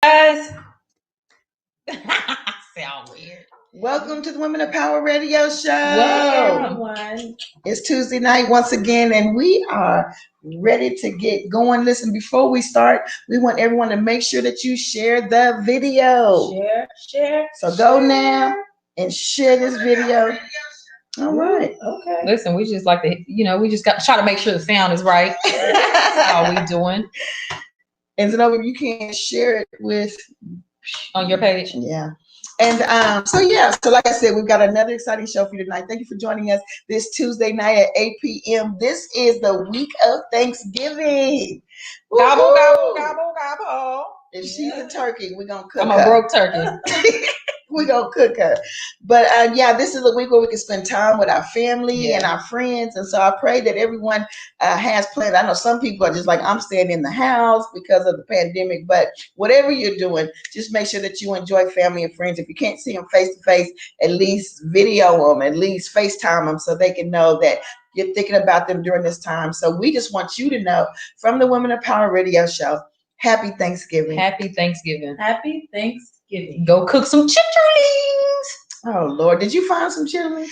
Guys. Sound weird. Welcome to the Women of Power Radio Show. Welcome. Everyone. It's Tuesday night once again, and we are ready to get going. Listen, before we start, we want everyone to make sure that you share the video. Share. So go now and share this video. All right. Okay. Listen, we just like to, we just got try to make sure the sound is right. That's all we doing. And so you can share it with on your page. Yeah. And so like I said, we've got another exciting show for you tonight. Thank you for joining us this Tuesday night at 8 p.m. This is the week of Thanksgiving. Gobble, gobble, gobble, gobble. If she's a turkey, we're going to cook her. I'm a broke turkey. We're going to cook her. But this is a week where we can spend time with our family and our friends. And so I pray that everyone has plans. I know some people are just like, I'm staying in the house because of the pandemic. But whatever you're doing, just make sure that you enjoy family and friends. If you can't see them face to face, at least video them, at least FaceTime them so they can know that you're thinking about them during this time. So we just want you to know from the Women of Power Radio Show, Happy Thanksgiving. Happy Thanksgiving. Happy Thanksgiving. Go cook some chitterlings. Oh, Lord. Did you find some chitterlings?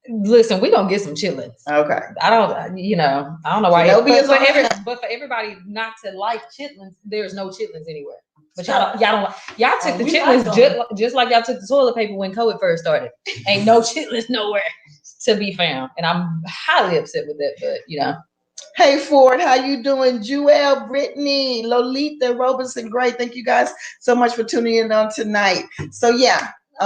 Listen, we're going to get some chitlins. Okay. I don't know why. But for everybody not to like chitlins, there's no chitlins anywhere. But y'all took the chitlins just like y'all took the toilet paper when COVID first started. Ain't no chitlins nowhere to be found. And I'm highly upset with that, but Hey Ford, how you doing? Jewel, Brittany, Lolita, Robinson, great. Thank you guys so much for tuning in on tonight. So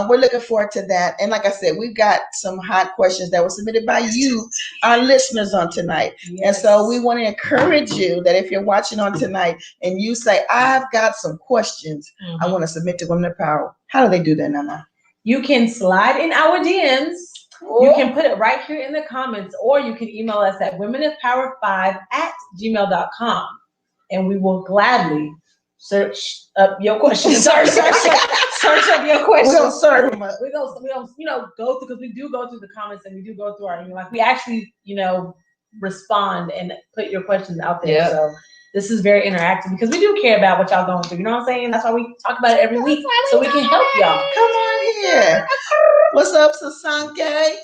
we're looking forward to that. And like I said, we've got some hot questions that were submitted by you, our listeners, on tonight. Yes. And so we want to encourage you that if you're watching on tonight and you say, I've got some questions I want to submit to Women of Power, how do they do that, Nana? You can slide in our DMs. You can put it right here in the comments, or you can email us at womenofpower5@gmail.com, and we will gladly search up your questions. Search up your questions. We're gonna serve them up. We go through, because we do go through the comments and we do go through our email. Like we actually, respond and put your questions out there. Yep. So this is very interactive because we do care about what y'all going through. You know what I'm saying? That's why we talk about it every week, so we can help y'all. Come on here. What's up, Sasanke?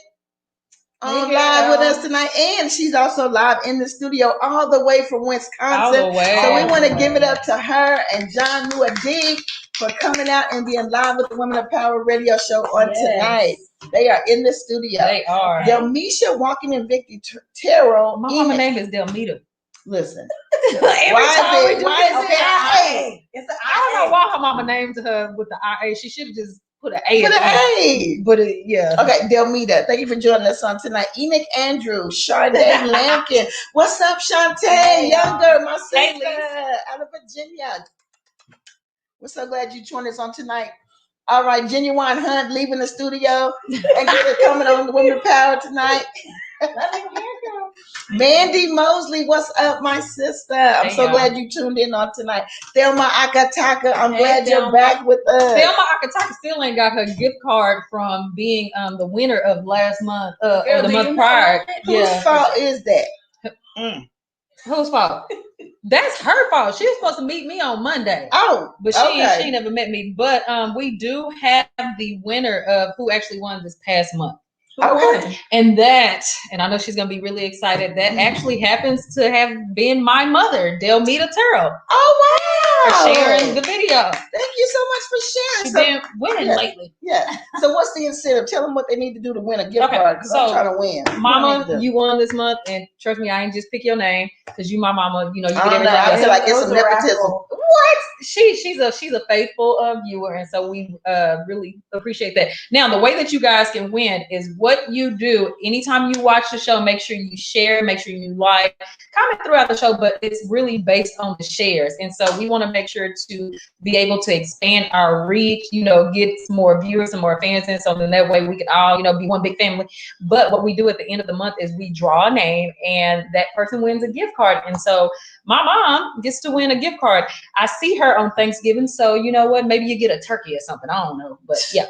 Live with us tonight, and she's also live in the studio all the way from Wisconsin. So we want to give it up to her and John Muad'Dib for coming out and being live with the Women of Power Radio Show on tonight. They are in the studio. They are. Delmisha Walking in Victory Terrell. My mama name is Delmita. Listen. Why is it IA? I don't know why her mama named her with the IA. She should have just put an A. Okay, Delmita, thank you for joining us on tonight. Enoch Andrew, Sharday Lampkin. What's up, Shantae? Younger, my sister out of Virginia. We're so glad you joined us on tonight. All right, Genuine Hunt leaving the studio and coming on the Women of Power tonight. Mandy Mosley, what's up, my sister? I'm so glad you tuned in on tonight. Thelma Akataka, I'm glad you're back with us. Thelma Akataka still ain't got her gift card from being the winner of last month, or the month prior. Whose fault is that? Whose fault? That's her fault. She was supposed to meet me on Monday. Oh, but she never met me. But we do have the winner of who actually won this past month. Okay. And I know she's gonna be really excited. That actually happens to have been my mother, Delmita Terrell. Oh wow! For sharing the video. Thank you so much for sharing. She's been winning lately. Yeah. So what's the incentive? Tell them what they need to do to win a gift card. Because I'm trying to win. Mama, you won this month, and trust me, I ain't just pick your name because you my mama. You get everything. I feel like it's some nepotism. What? She's a faithful viewer, and so we really appreciate that. Now, the way that you guys can win is what you do anytime you watch the show. Make sure you share, make sure you like, comment throughout the show, but it's really based on the shares. And so we want to make sure to be able to expand our reach, get some more viewers and more fans in, so then that way we can all, be one big family. But what we do at the end of the month is we draw a name, and that person wins a gift card. And so my mom gets to win a gift card. I see her on Thanksgiving, so you know what? Maybe you get a turkey or something. I don't know, but yeah.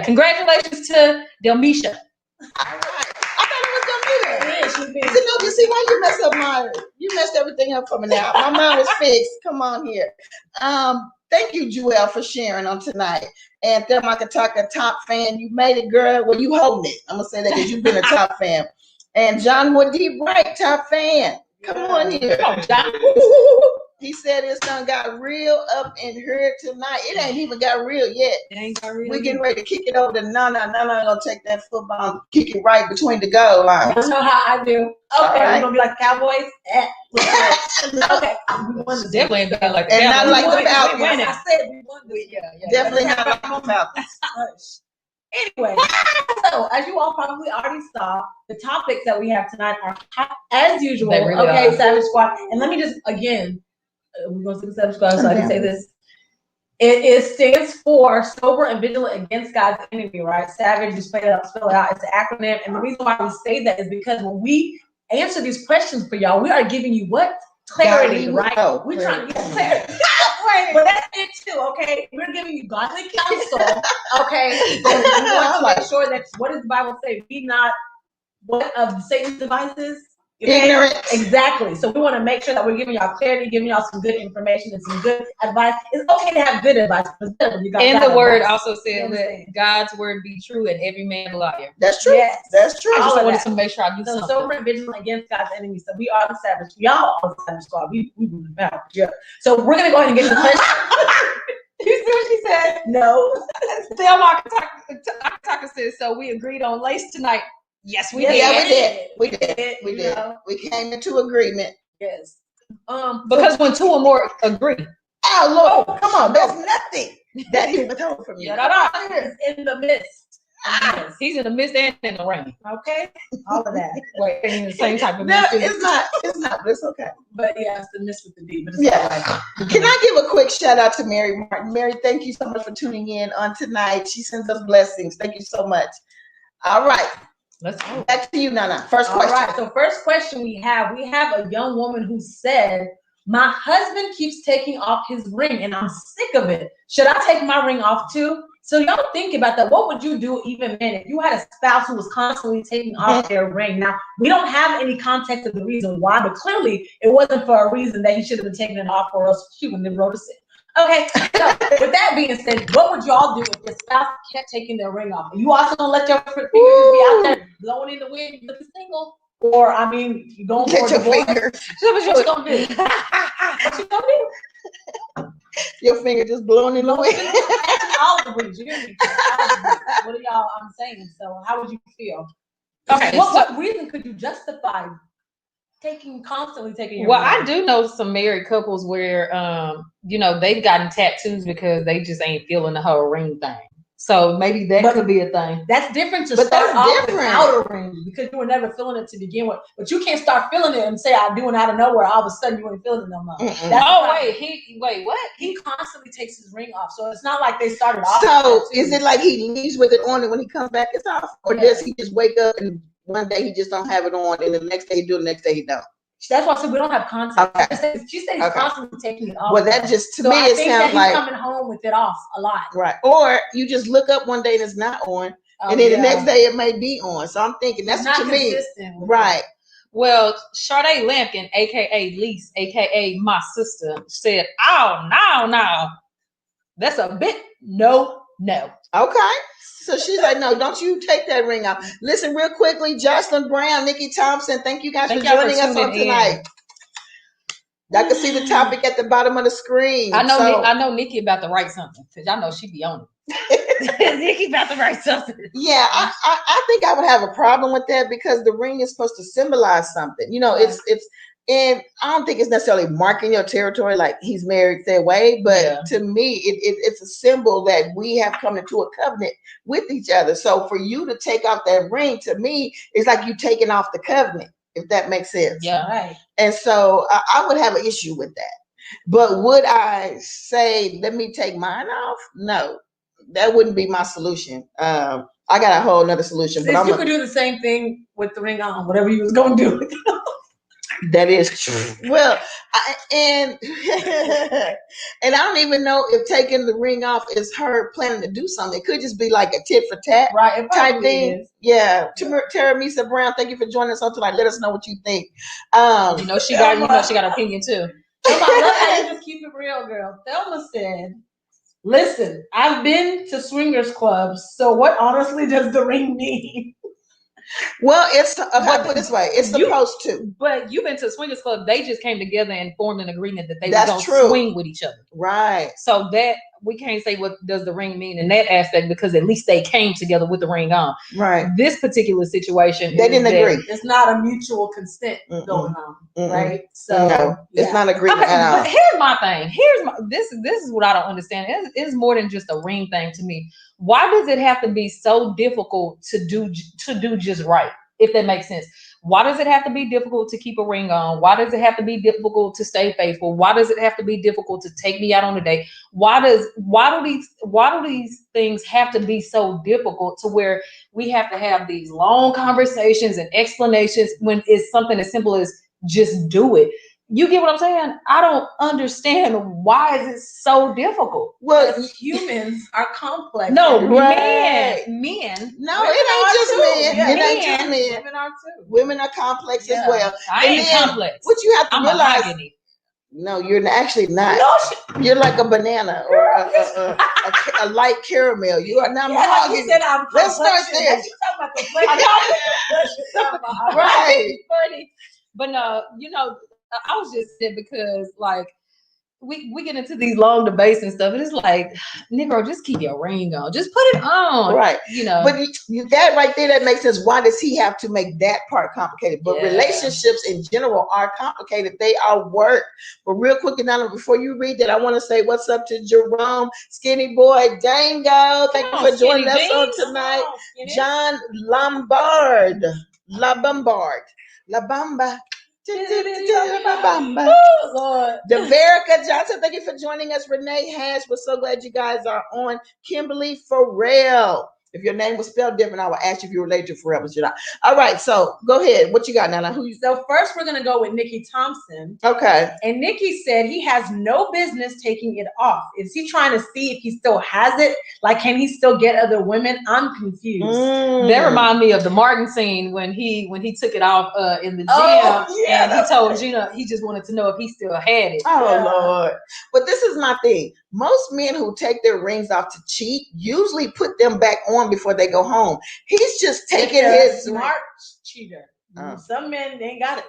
Congratulations to Delmisha. All right. I thought it was Delmita. You see why you messed up you messed everything up for me now. My mind was fixed. Come on here. Thank you, Jewel, for sharing on tonight. And Thermakataka, top fan. You made it, girl. Well, you holding it. I'm going to say that because you've been a top fan. And John Moore D. Bright, top fan. Come on here. Come on, John. He said it's done got real up in here tonight. It ain't even got real yet. It ain't got real. We getting ready to kick it over to Nana. Nana gonna take that football and kick it right between the goal lines. You know how I do. Okay, right. we're gonna be like Cowboys. Okay, we won the Definitely ain't bad like And that. not like the Falcons. I said we won this. Yeah. Definitely not like the Falcons. Anyway, so as you all probably already saw, the topics that we have tonight are hot as usual. They really okay, are. Savage Squad. And let me just again, we're gonna see the Savage Squad so I can say this. It stands for Sober and Vigilant Against God's Enemy, right? Savage, just spell it out. It's an acronym. And the reason why we say that is because when we answer these questions for y'all, we are giving you what? Clarity, right? We're trying to get clarity. But that's it too, okay? We're giving you godly counsel, okay? And we want to make sure that what does the Bible say? Be not what of Satan's devices? Ignorant. Exactly. So we want to make sure that we're giving y'all clarity, giving y'all some good information and some good advice. It's okay to have good advice. And the word also said, let God's word be true and every man a liar. That's true. Yes. That's true. I just wanted to make sure I do something. So sober and vigilant against God's enemies. So we are the Savage. Y'all are the Savage Squad. We about. Yeah. So we're gonna go ahead and get to the question. You see what she said? No. Thelma Akataka says, so we agreed on lace tonight. Yes, we did. Yeah, we did. We did. We came into agreement. Yes. Because when two or more agree. Oh, Lord, come on. That's nothing. That he withhold from you. In the midst. He's in the midst and in the rain. Okay? All of that. Wait, ain't the same type of No, mist. it's not. But it's okay. But yeah, it's the midst with the D. But it's yeah. Can I give a quick shout out to Mary Martin? Mary, thank you so much for tuning in on tonight. She sends us blessings. Thank you so much. All right. Let's go. Back to you, Nana. First question. All right. So first question we have a young woman who said, my husband keeps taking off his ring and I'm sick of it. Should I take my ring off too? So y'all think about that. What would you do even then if you had a spouse who was constantly taking off their ring? Now, we don't have any context of the reason why, but clearly it wasn't for a reason that he should have been taking it off or else she wouldn't have wrote a sin. Okay, so with that being said, what would y'all do if your spouse kept taking their ring off? Are you also gonna let your fingers be out there blowing in the wind looking single? Or I mean, you going for a divorce? What you gonna do? What you gonna do? Your finger just blowing in the wind. All the rings. You hear me? What are y'all? I'm saying. So, how would you feel? Okay. What reason could you justify constantly taking your Well, ring? I do know some married couples where they've gotten tattoos because they just ain't feeling the whole ring thing. So maybe that could be a thing. That's different to but start that's off different. without a ring because you were never feeling it to begin with. But you can't start feeling it and say I do it out of nowhere. All of a sudden you ain't feeling it no more. Wait, what? He constantly takes his ring off, so it's not like they started off. So is it like he leaves with it on and when he comes back it's off, or does he just wake up and one day he just don't have it on and the next day he do, the next day he don't? That's why I said we don't have context. Okay. She said he's constantly taking it off. Well, that just to so me I it think sounds that like he's coming home with it off a lot. Right. Or you just look up one day and it's not on, and then the next day it may be on. So I'm thinking that's what you mean. Right. Well, Sade Lampkin, aka Lise, aka my sister, said, "Oh no, that's a bit no." Okay. So she's like, no, don't you take that ring off. Listen, real quickly, Jocelyn Brown, Nikki Thompson, thank you guys for joining us on tonight. Y'all can see the topic at the bottom of the screen. I know Nikki about to write something because y'all know she be on it. Nikki about to write something. Yeah, I think I would have a problem with that because the ring is supposed to symbolize something. It's and I don't think it's necessarily marking your territory like he's married that way, but to me, it's a symbol that we have come into a covenant with each other. So for you to take off that ring, to me, it's like you taking off the covenant, if that makes sense. Yeah, right. And so I would have an issue with that. But would I say, let me take mine off? No, that wouldn't be my solution. I got a whole nother solution. But you could do the same thing with the ring on, whatever you was going to do. That is true. Well, and I don't even know if taking the ring off is her planning to do something. It could just be like a tit for tat type thing. Is. Yeah. Tara Misa Brown, thank you for joining us on tonight. Let us know what you think. She got an opinion too. I love how you just keep it real, girl. Thelma said, listen, I've been to swingers clubs, so what honestly does the ring mean? Well, it's okay, put it this way, it's supposed to. But you've been to a swingers club, they just came together and formed an agreement that they were That's going true. to swing with each other. Right. So that we can't say what does the ring mean in that aspect, because at least they came together with the ring on. Right. This particular situation, they didn't agree. It's not a mutual consent going on, right? So no, it's not agreement at all. But here's my thing. This is what I don't understand. It's more than just a ring thing to me. Why does it have to be so difficult to do just right? If that makes sense. Why does it have to be difficult to keep a ring on? Why does it have to be difficult to stay faithful? Why does it have to be difficult to take me out on a date? Why do these things have to be so difficult to where we have to have these long conversations and explanations when it's something as simple as just do it? You get what I'm saying? I don't understand why is it so difficult. Well, humans are complex. No, right. men. No, it ain't just men. Yeah, it ain't just men. Women are too. Women are complex as well. I ain't complex. What you have to I'm realize. No, you're actually not. No, you're like a banana or a light caramel. You are not mahogany. Let's start there. Right. Funny. But no, I was just saying because like we get into these long debates and stuff, and it's like, Negro, just keep your ring on. Just put it on. Right. But that right there, that makes sense. Why does he have to make that part complicated? But relationships in general are complicated. They are work. But real quick, Anna, before you read that, I want to say what's up to Jerome, Skinny Boy, Dango. Thank you for joining us on tonight. John Lombard. La Bamba. Lord. Deverica Johnson, thank you for joining us. Renee Hash, we're so glad you guys are on. Kimberly Farrell. If your name was spelled different, I would ask you if you were related to Farrell, but you're not. All right, so go ahead. What you got, Nana? So first, we're gonna go with Nikki Thompson. Okay. And Nikki said he has no business taking it off. Is he trying to see if he still has it? Like, can he still get other women? I'm confused. That reminds me of the Martin scene when he took it off in the gym, and he told Gina he just wanted to know if he still had it. Lord! But this is my thing. Most men who take their rings off to cheat usually put them back on before they go home. He's just taking his smart cheater. Some men, they ain't got it.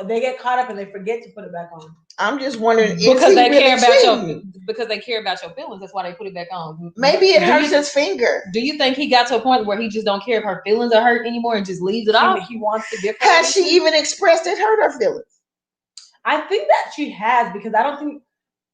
They get caught up and they forget to put it back on. I'm just wondering because they care about your feelings. That's why they put it back on. Maybe it hurts his finger. Do you think he got to a point where he just don't care if her feelings are hurt anymore and just leaves it off? He wants to different. Has she even expressed it hurt her feelings? I think that she has, because I don't think,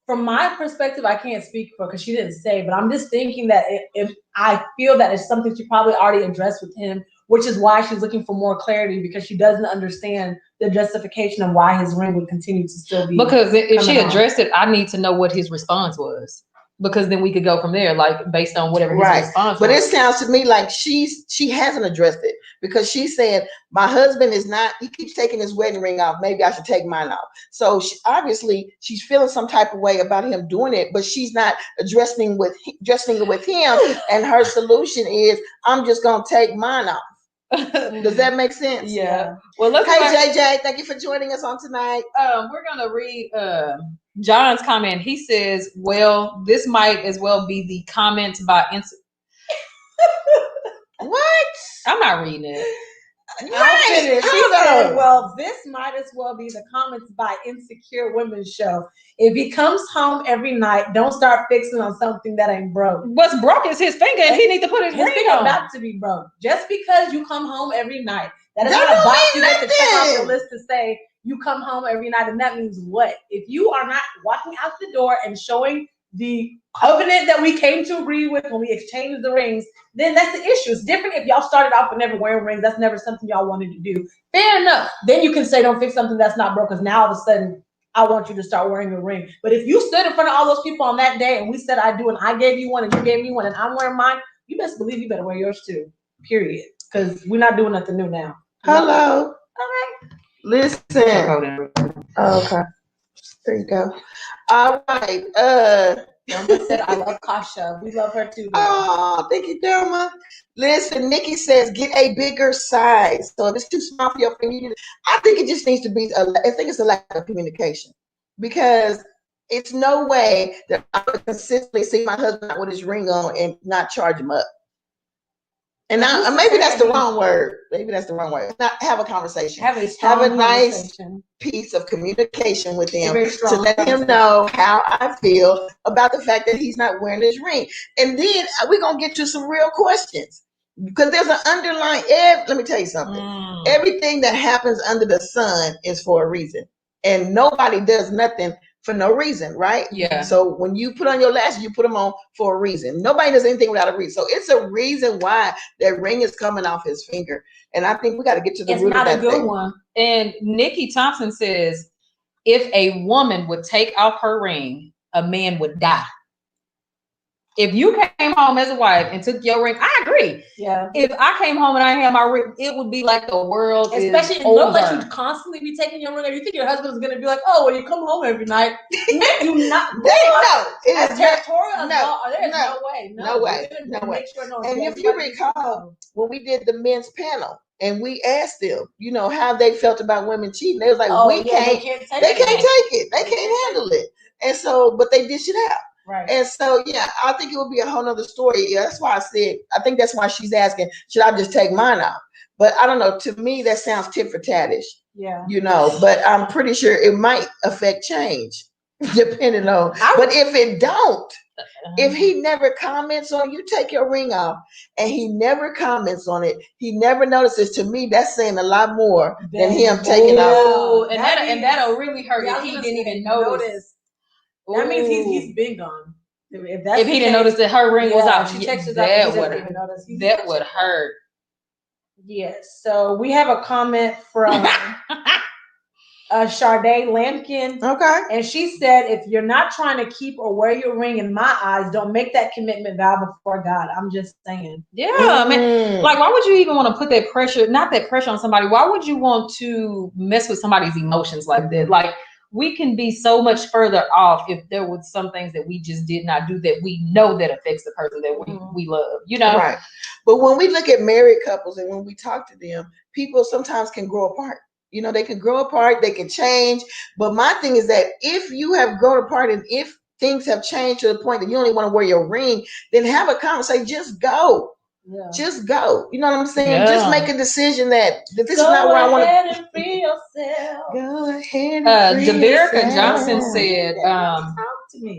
from my perspective, I can't speak for because she didn't say, but I'm just thinking that if I feel that it's something she probably already addressed with him, which is why she's looking for more clarity, because she doesn't understand the justification of why his ring would continue to still be. Because if she addressed it, I need to know what his response was, because then we could go from there, like based on whatever his response was. But it sounds to me like she hasn't addressed it, because she said, my husband he keeps taking his wedding ring off. Maybe I should take mine off. So obviously she's feeling some type of way about him doing it, but she's not addressing it with him. And her solution is, I'm just going to take mine off. Does that make sense? Yeah. Well, hey, JJ, thank you for joining us on tonight. We're gonna read John's comment. He says, "Well, this might as well be the comments by What? I'm not reading it. Right. She said, well, this might as well be the comments by Insecure Women's Show. If he comes home every night, don't start fixing on something that ain't broke. What's broke is his finger, and he needs to put his ring finger on. About to be broke. Just because you come home every night, that is not a box you get to check off your list to say you come home every night, and that means what? If you are not walking out the door and showing the covenant that we came to agree with when we exchanged the rings, then that's the issue. It's different if y'all started off with never wearing rings. That's never something y'all wanted to do. Fair enough. Then you can say don't fix something that's not broke, because now all of a sudden I want you to start wearing a ring. But if you stood in front of all those people on that day and we said I do, and I gave you one and you gave me one and I'm wearing mine, you best believe you better wear yours too. Period. Because we're not doing nothing new now. Hello. All right. Listen. Oh, okay. There you go. All right. Delma said, I love Kasha. We love her too. Oh, thank you, Delma. Listen, Nikki says, get a bigger size. So if it's too small for your finger, I think it just needs to be, I think it's a lack of communication. because it's no way that I would consistently see my husband out with his ring on and not charge him up. And now, maybe that's the wrong word. Maybe that's the wrong word. Not have a conversation. Have a nice piece of communication with him to let him know how I feel about the fact that he's not wearing his ring. And then we're going to get to some real questions. Because there's an underlying, let me tell you something. Everything that happens under the sun is for a reason. And nobody does nothing for no reason, right? Yeah. So when you put on your lashes, you put them on for a reason. Nobody does anything without a reason. So it's a reason why that ring is coming off his finger. And I think we got to get to the root of that. It's not a good one. And Nikki Thompson says, if a woman would take off her ring, a man would die. If you came home as a wife and took your ring, I agree. Yeah. If I came home and I had my ring, it would be like the world especially is don't over. let you constantly be taking your ring. You think your husband's gonna be like, oh, well, you come home every night. You not no, it is territorial. No way. Make sure and if you recall, when we did the men's panel and we asked them, you know, how they felt about women cheating, they was like, they can't take it. They can't handle it. And so, but they dish it out. Right. And so, yeah, I think it would be a whole nother story. Yeah, that's why I said, I think that's why she's asking, should I just take mine off? But I don't know. To me, that sounds tit for tat-ish. Yeah. You know, but I'm pretty sure it might affect change, depending on. But if it don't, if he never comments on you take your ring off and he never comments on it, he never notices, to me, that's saying a lot more than him taking off. And that'll really hurt if he didn't even notice. That means he's been gone. If he didn't notice that her ring was off, she texts us that would hurt. Yes. So we have a comment from Sade Lampkin. Okay. And she said, if you're not trying to keep or wear your ring, in my eyes, don't make that commitment vow before God. I'm just saying. Yeah, I mean, like, why would you even want to put that pressure, not that pressure on somebody? Why would you want to mess with somebody's emotions like that? Like, we can be so much further off if there was some things that we just did not do that we know that affects the person that we love, you know? Right. But when we look at married couples and when we talk to them, people sometimes can grow apart. You know, they can grow apart, they can change. But my thing is that if you have grown apart and if things have changed to the point that you only want to wear your ring, then have a conversation. Just go. Yeah. Just go. You know what I'm saying? Yeah. Just make a decision that this is not where I want to. Go ahead and free yourself. Go ahead and free Deverica Johnson said,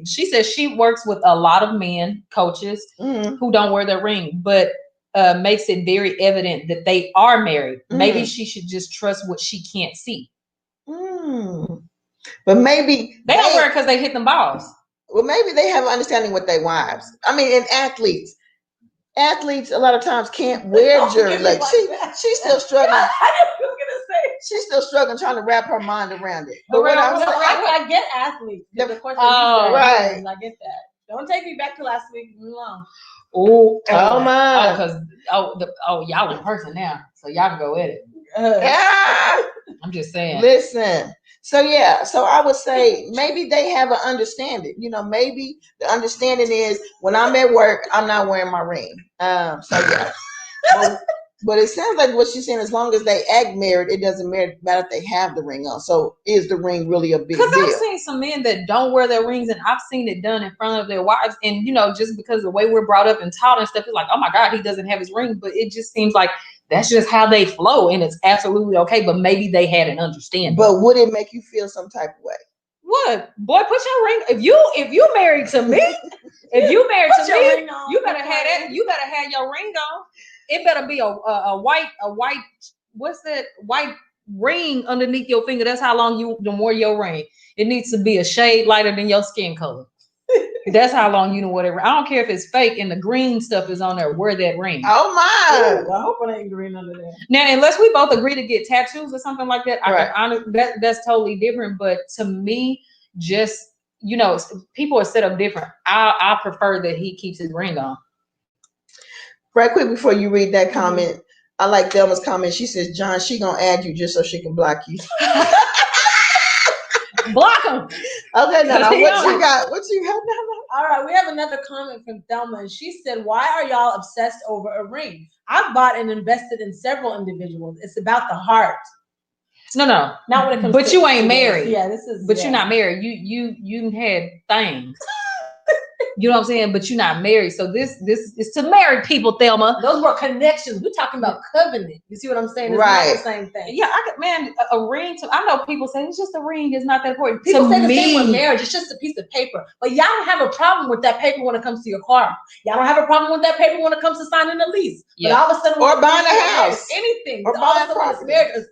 she says she works with a lot of men, coaches, who don't wear their ring, but makes it very evident that they are married. Maybe she should just trust what she can't see. But maybe they don't wear it because they hit them balls. Well, maybe they have an understanding with their wives. I mean, and athletes a lot of times can't wear jewelry. Like she's still struggling. I was gonna say she's still struggling trying to wrap her mind around it. But what I'm saying, I get athletes. The question right. I get that. Don't take me back to last week. Oh my! Y'all in person now, so y'all can go at it. I'm just saying. Listen. So yeah, so I would say maybe they have an understanding. You know, maybe the understanding is when I'm at work, I'm not wearing my ring. So yeah. But it sounds like what she's saying, as long as they act married, it doesn't matter if they have the ring on. So is the ring really a big deal? Because I've seen some men that don't wear their rings, and I've seen it done in front of their wives. And, you know, just because of the way we're brought up and taught and stuff, it's like, oh my God, he doesn't have his ring. But it just seems like that's just how they flow, and it's absolutely okay. But maybe they had an understanding. But would it make you feel some type of way? What? Boy, put your ring. If you married to me, you better have that. You better have your ring on. It better be a white, what's that white ring underneath your finger. That's how long you don't wear your ring. It needs to be a shade lighter than your skin color. That's how long you don't wear that. I don't care if it's fake and the green stuff is on there. Wear that ring. Oh my! Ooh, I hope it ain't green under there. Now, unless we both agree to get tattoos or something like that, that's totally different. But to me, just, you know, people are set up different. I prefer that he keeps his ring on. Right quick before you read that comment, I like Thelma's comment. She says, John, she gonna add you just so she can block you. Block him. Okay, now what you got? What you got now? All right, we have another comment from Thelma, and she said, why are y'all obsessed over a ring? I've bought and invested in several individuals. It's about the heart. No. Not when it comes. But to you ain't married. Yeah, this is. But you're not married. You had things. You know what I'm saying? But you're not married. So this is to married people, Thelma. Those were connections. We're talking about covenant. You see what I'm saying? It's not the same thing. Yeah, a ring. I know people say it's just a ring. It's not that important. People say the same with marriage. It's just a piece of paper. But y'all don't have a problem with that paper when it comes to your car. Y'all don't have a problem with that paper when it comes to signing a lease. Yeah. But all of a sudden, or buying a house, anything, or buying property, marriage is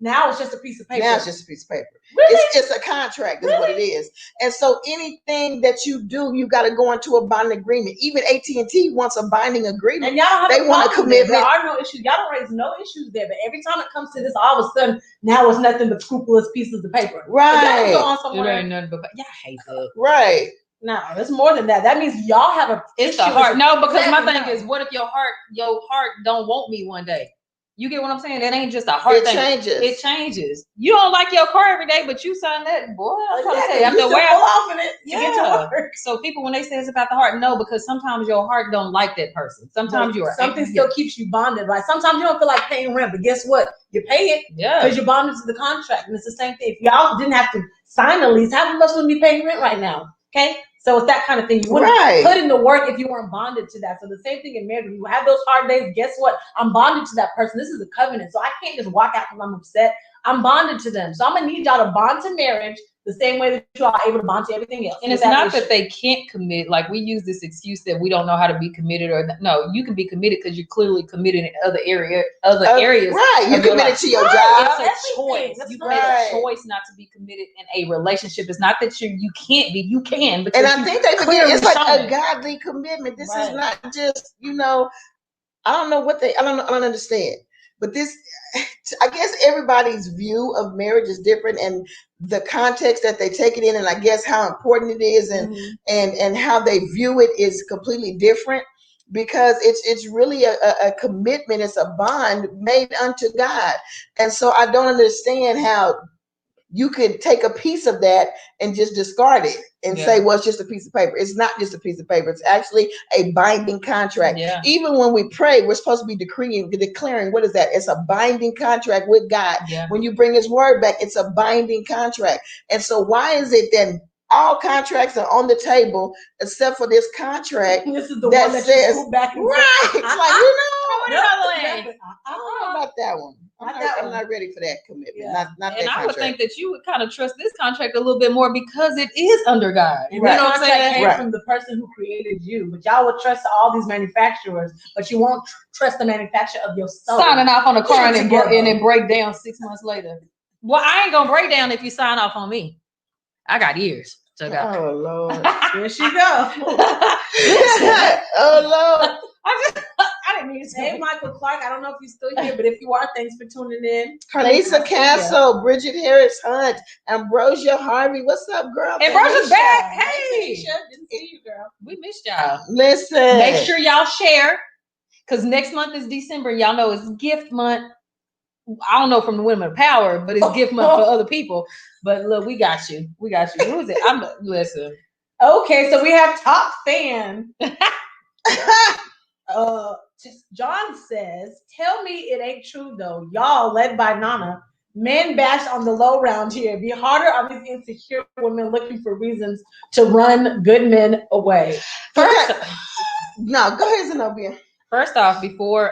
now it's just a piece of paper. Now it's just a piece of paper. Really? It's just a contract, is what it is. And so anything that you do, you got to go into a binding agreement. Even AT&T wants a binding agreement. And y'all don't have they want a commitment. There are no issues. Y'all don't raise no issues there. But every time it comes to this, all of a sudden, now it's nothing but scrupulous pieces of paper. Right. Go on somewhere. It ain't nothing but y'all hate that. Right. No, it's more than that. That means y'all have a. It's the heart. No, because my thing is, what if your heart don't want me one day? You get what I'm saying? That ain't just a heart thing. It changes. You don't like your car every day, but you sign that, boy. I'm trying to tell you, after a while, off in it to get to work. So people, when they say it's about the heart, no, because sometimes your heart don't like that person. Sometimes something still keeps you bonded. Right? Sometimes you don't feel like paying rent, but guess what? You pay it because you're bonded to the contract, and it's the same thing. If y'all didn't have to sign a lease, half of us wouldn't be paying rent right now. Okay. So it's that kind of thing. You wouldn't put in the work if you weren't bonded to that. So the same thing in marriage. When you have those hard days, guess what? I'm bonded to that person. This is a covenant. So I can't just walk out because I'm upset. I'm bonded to them. So I'm going to need y'all to bond to marriage the same way that you all are able to bond to everything else. And it's not that they can't commit. Like we use this excuse that we don't know how to be committed, or no, you can be committed because you're clearly committed in other areas. Right, you're committed to your job. It's a choice. You made a choice not to be committed in a relationship. It's not that you can't be. You can. Because and I think they forget it's like a godly commitment. This is not just I don't understand. But this, I guess everybody's view of marriage is different, and the context that they take it in, and I guess how important it is, and how they view it is completely different, because it's really a commitment. It's a bond made unto God. And so I don't understand how you could take a piece of that and just discard it and say, well, it's just a piece of paper. It's not just a piece of paper. It's actually a binding contract. Yeah. Even when we pray, we're supposed to be declaring, what is that? It's a binding contract with God. Yeah. When you bring his word back, it's a binding contract. And so why is it that all contracts are on the table except for this contract this is the that one that says, you back and right? It's I don't know about that one. I'm not ready for that commitment. Yeah. Not and that I would think that you would kind of trust this contract a little bit more because it is under God. And you know what I'm saying? Came from the person who created you. But y'all would trust all these manufacturers, but you won't trust the manufacturer of your soul. Signing off on a car and it break down 6 months later. Well, I ain't gonna break down if you sign off on me. I got ears. So oh Lord, here she go. Oh Lord. I didn't mean to say Michael Clark. I don't know if you're still here, but if you are, thanks for tuning in. Carlisa Castle, Bridget Harris Hunt, Ambrosia Harvey. What's up, girl? Ambrosia's back. Hey, didn't see you, girl. We missed y'all. Listen, make sure y'all share, because next month is December. Y'all know it's gift month. I don't know from the Women of Power, but it's gift month for other people. But look, we got you. We got you. Who is it? Listen. Okay, so we have top fan. John says, tell me it ain't true though. Y'all, led by Nana, men bash on the low round here. Be harder on these insecure women looking for reasons to run good men away. No, go ahead, Zenobia. First off, before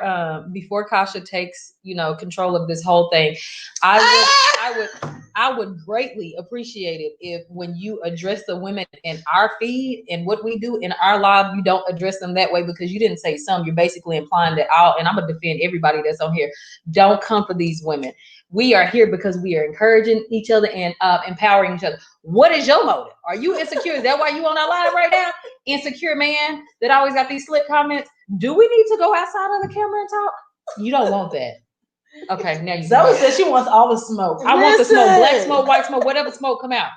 Kasha takes control of this whole thing, I would greatly appreciate it if when you address the women in our feed and what we do in our live, you don't address them that way, because you didn't say some. You're basically implying that and I'm gonna defend everybody that's on here. Don't come for these women. We are here because we are encouraging each other and empowering each other. What is your motive? Are you insecure? Is that why you on our live right now? Insecure man that always got these slick comments. Do we need to go outside of the camera and talk? You don't want that. Okay, now you Zoe says she wants all the smoke. I want the smoke, black smoke, white smoke, whatever smoke come out.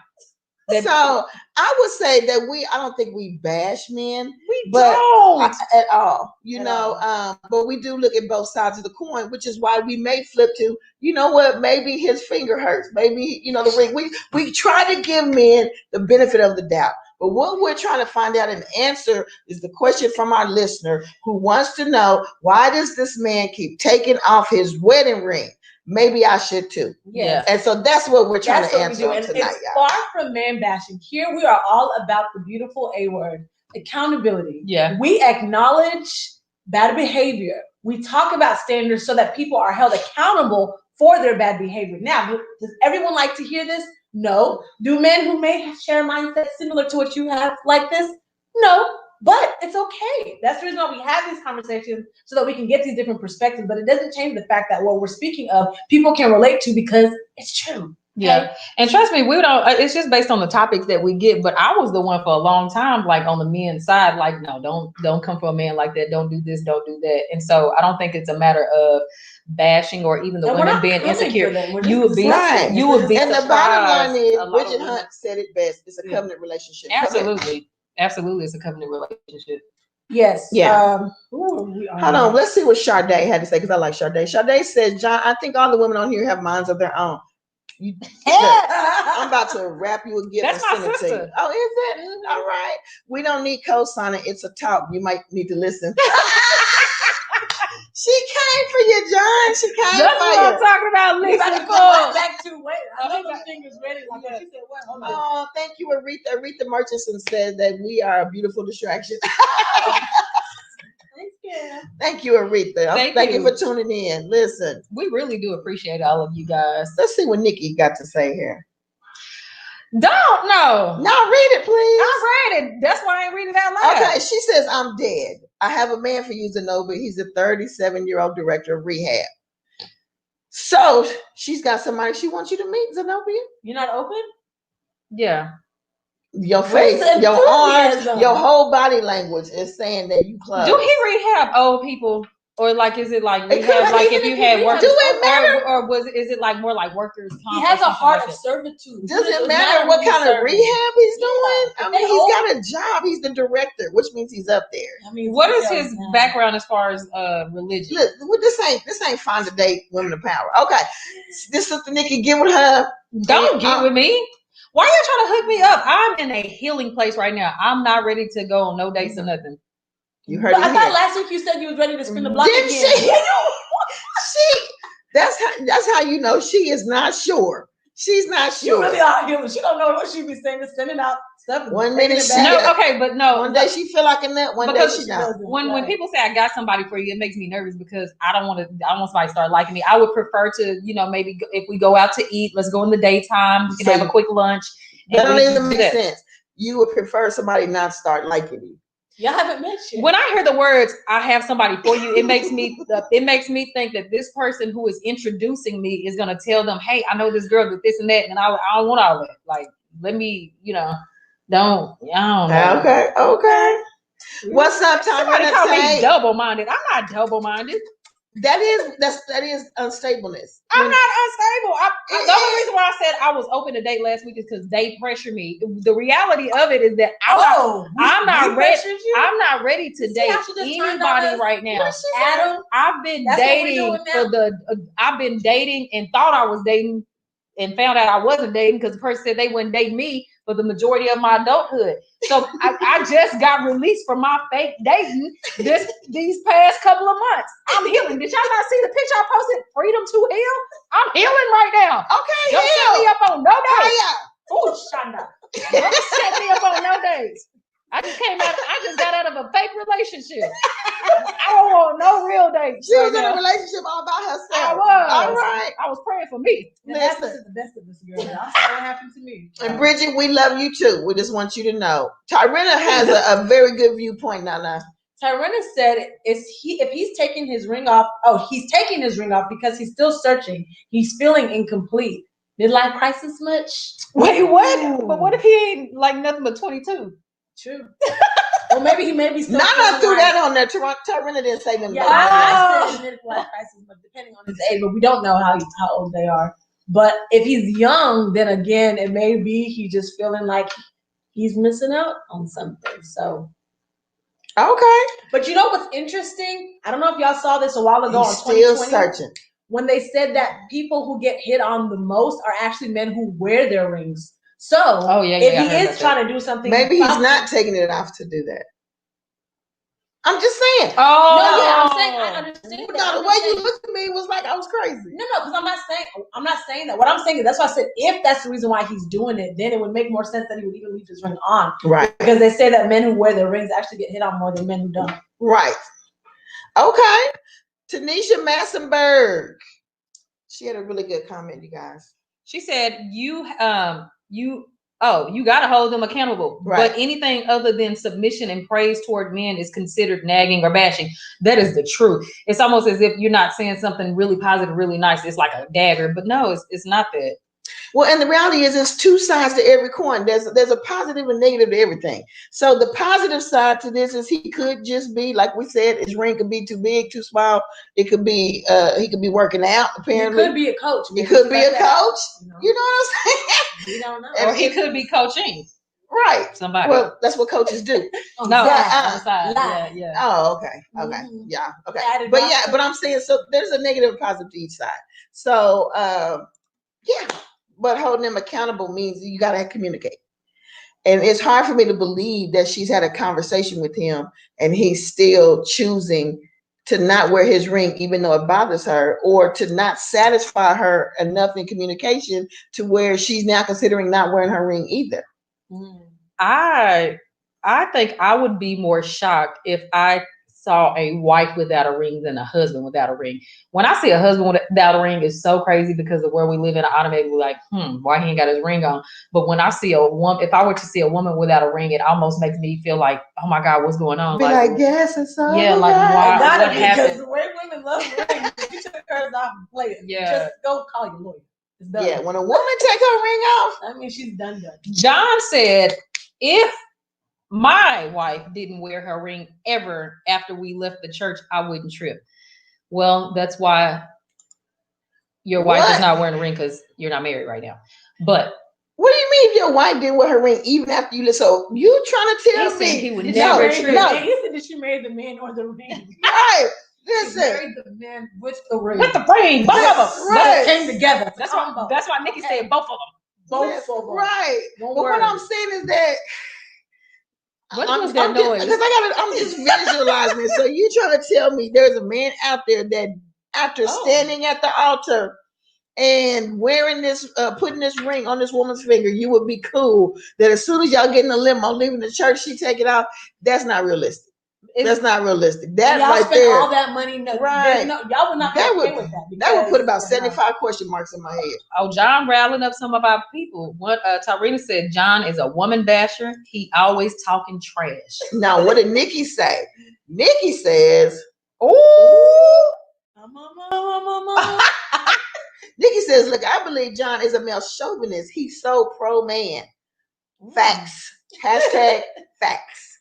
So I would say that I don't think we bash men. We don't at all. But we do look at both sides of the coin, which is why we may flip to, maybe his finger hurts. Maybe, the ring. We try to give men the benefit of the doubt. But what we're trying to find out and answer is the question from our listener who wants to know, why does this man keep taking off his wedding ring? maybe I should too. Yeah. And so that's what we're trying to answer and tonight, it's y'all. far from man bashing. Here we are all about the beautiful A word, accountability. Yeah. We acknowledge bad behavior. We talk about standards so that people are held accountable for their bad behavior. Now, does everyone like to hear this? No. Do men who may share a mindset similar to what you have like this? No. But it's okay. That's the reason why we have these conversations, so that we can get these different perspectives. But it doesn't change the fact that what we're speaking of, people can relate to because it's true. Yeah. Okay? And trust me, we don't, it's just based on the topics that we get. But I was the one for a long time, like on the men's side, like, no, don't come for a man like that. Don't do this, don't do that. And so I don't think it's a matter of bashing or even the women being insecure. You would be right. You would be and surprised. The bottom line is, Bridget Hunt said it best. It's a covenant relationship. Absolutely. Absolutely. It's a covenant relationship. Yes. Yeah. Hold on. Let's see what Sade had to say, because I like Sade. Sade says, John, I think all the women on here have minds of their own. I'm about to wrap you a gift. That's and my send sister. It to you. Oh, is it? All right. We don't need co-signing. It's a talk. You might need to listen. She came for you, John. She came That's for what you. I'm talking about. Listen, go back to wait. I know those fingers ready. Like she said, what? Hold on. Oh, thank you, Aretha. Aretha Murchison said that we are a beautiful distraction. Thank you, Aretha. Thank you for tuning in. Listen, we really do appreciate all of you guys. Let's see what Nikki got to say here. Don't know. No, read it, please. I read it. That's why I ain't reading it out loud. Okay, she says, I'm dead. I have a man for you, Zenobia. He's a 37-year-old director of rehab. So she's got somebody she wants you to meet, Zenobia. You're not open? Yeah. Your face, your arms, your whole body language is saying that you close. Do he rehab old people? Or like, is it like rehab? Like if you had work, do it matter? Or is it like more like workers? He has a heart of servitude. Does it matter what kind of rehab he's doing? I mean, he's got a job. He's the director, which means he's up there. I mean, what is his background as far as religion? Look, this ain't find to date women of power. Okay, this Sister Nikki, get with her. Don't get with me. Why are you trying to hook me up? I'm in a healing place right now. I'm not ready to go on no dates or nothing. You heard it I thought last week you said you was ready to spin the block again. That's how you know she is not sure. She's not sure. She really are healing. She don't know what she be saying, sending out stuff. 1 minute one day she feel like a nut. One day she don't. When people say I got somebody for you, it makes me nervous because I don't want somebody to start liking me. I would prefer to, maybe if we go out to eat, let's go in the daytime. We can have a quick lunch. That don't even make sense. You would prefer somebody not start liking you. Y'all haven't met yet. When I hear the words "I have somebody for you," it makes me think that this person who is introducing me is gonna tell them, "Hey, I know this girl that this and that," and I don't want all that. Like, let me, don't. Okay. What's up, Tom? Somebody call me double-minded. I'm not double-minded. That is unstableness. I'm not unstable. The only reason why I said I was open to date last week is because they pressure me. The reality of it is that I'm not ready. I'm not ready to date anybody right now. Adam, I've been dating I've been dating and thought I was dating and found out I wasn't dating because the person said they wouldn't date me for the majority of my adulthood. So I just got released from my fake dating these past couple of months. I'm healing. Did y'all not see the picture I posted? Freedom to heal. I'm healing right now. Okay, don't set me up on no days. Oh, Shonda. Don't set me up on no days. I just got out of a fake relationship. I don't want no real dates. She was in a relationship all by herself. I was. All right. I was praying for me. That's the best of this, girl. I'm sorry what happened to me. And Bridget, we love you too. We just want you to know. Tyrinna has a very good viewpoint now. Tyrinna said, if he's taking his ring off, he's taking his ring off because he's still searching. He's feeling incomplete. Midlife crisis much? Wait, what? Ooh. But what if he ain't like nothing but 22? True. Well, maybe he still. Nana threw that on there. Tyrinna didn't say nothing. Yeah, I said midlife crisis, but depending on his age, but we don't know how old they are. But if he's young, then again, it may be he just feeling like he's missing out on something. So. Okay. But you know what's interesting? I don't know if y'all saw this a while ago he's on 2020. Still searching. When they said that people who get hit on the most are actually men who wear their rings. So, if he is trying to do something, maybe he's not taking it off to do that. I'm just saying. Oh, no, yeah, I'm saying I understand that. No, the way you looked at me was like I was crazy. No, because I'm not saying that. What I'm saying is that's why I said if that's the reason why he's doing it, then it would make more sense that he would even leave his ring on. Right. Because they say that men who wear their rings actually get hit on more than men who don't. Right. Okay. Tanisha Massenberg. She had a really good comment, you guys. She said, you gotta hold them accountable. Right. But anything other than submission and praise toward men is considered nagging or bashing. That is the truth. It's almost as if you're not saying something really positive, really nice. It's like a dagger, but no, it's not that. Well, and the reality is there's two sides to every coin. There's a positive and negative to everything. So the positive side to this is he could just be, like we said, his ring could be too big, too small. It could be he could be working out, apparently. He could be a coach. He could be a coach. You know what I'm saying? We don't know. Or he could be coaching. Right. Somebody. Well, that's what coaches do. No, yeah. Oh, okay. Okay. Mm-hmm. Yeah. Okay. But I'm saying, so there's a negative and positive to each side. So yeah. But holding them accountable means you got to communicate. And it's hard for me to believe that she's had a conversation with him and he's still choosing to not wear his ring, even though it bothers her, or to not satisfy her enough in communication to where she's now considering not wearing her ring either. I think I would be more shocked if I saw a wife without a ring than a husband without a ring. When I see a husband without a ring, it's so crazy because of where we live in. I automatically like, why he ain't got his ring on? But when I see a woman, if I were to see a woman without a ring, it almost makes me feel like, oh my God, what's going on? Be like yes, it's so yeah, like why? What happened? Because the way women love rings, you took hers off and play it. Yeah. Just go call your lawyer. It's done. Yeah, when a woman take her ring off, I mean, she's done. John said, if my wife didn't wear her ring ever after we left the church, I wouldn't trip. Well, that's why your wife is not wearing a ring, because you're not married right now. But what do you mean if your wife didn't wear her ring even after you left? So you trying to tell me he would never trip? No. He said that she married the man or the ring. Right. Listen. She married the man with the ring. With the ring. Both of them. Right. They came together. That's why Nikki said both of them. Both of them. Right. But what I'm saying is that what was that noise? Because I'm just visualizing it. So you trying to tell me there's a man out there that after standing at the altar and wearing this, putting this ring on this woman's finger, you would be cool that as soon as y'all get in the limo, leaving the church, she take it out? That's not realistic. That's not realistic. That y'all right spend there, all that money. Right? Y'all would not be okay with that. That would put about 75 question marks in my head. Oh, John rallying up some of our people. What Tarina said, John is a woman basher. He always talking trash. Now, what did Nikki say? Nikki says, "Ooh." Nikki says, look, I believe John is a male chauvinist. He's so pro-man. Facts. Hashtag facts.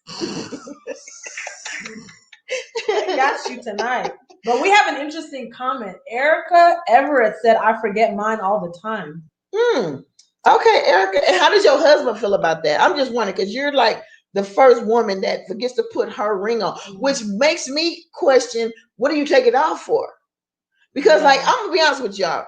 I got you tonight. But we have an interesting comment. Erica Everett said, I forget mine all the time. Okay, Erica. And how does your husband feel about that? I'm just wondering, because you're like the first woman that forgets to put her ring on, which makes me question, what do you take it off for? Because like, I'm going to be honest with y'all.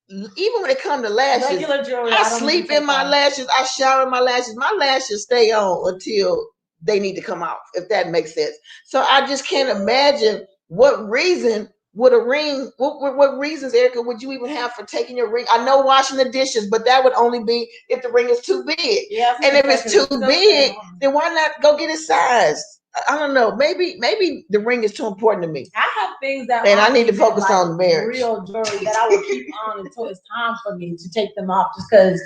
Even when it comes to lashes, regular jewelry, I sleep in my lashes. I shower in my lashes. My lashes stay on until they need to come off, if that makes sense. So I just can't imagine what reason would a ring, what reasons, Erica, would you even have for taking your ring? I know washing the dishes, but that would only be if the ring is too big. Yeah, and if it's too big, then why not go get it sized? I don't know. Maybe the ring is too important to me. I have things that, and I need to focus on marriage. Real jewelry that I will keep on until it's time for me to take them off, just because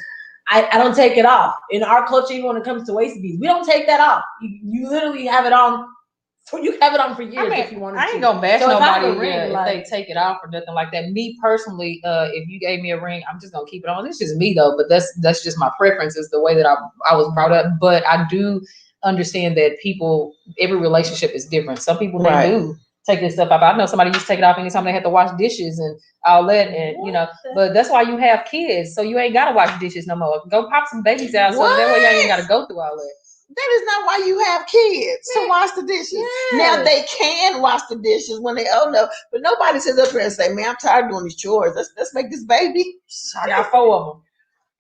I don't take it off. In our culture, even when it comes to waist beads, we don't take that off. You literally have it on. So you have it on for years if you want to. I ain't gonna bash nobody if they take it off or nothing like that. Me personally, if you gave me a ring, I'm just gonna keep it on. It's just me though, but that's just my preference. Is the way that I was brought up. But I do understand that every relationship is different. Some people they do take this stuff off. I know somebody used to take it off anytime they had to wash dishes and all that, and but that's why you have kids, so you ain't gotta wash dishes no more. Go pop some babies out, so that way you ain't gotta go through all that. That is not why you have kids, to wash the dishes. Yes. Now they can wash the dishes when they old enough, but nobody sits up here and say, "Man, I'm tired of doing these chores. Let's make this baby." I got 4 of them.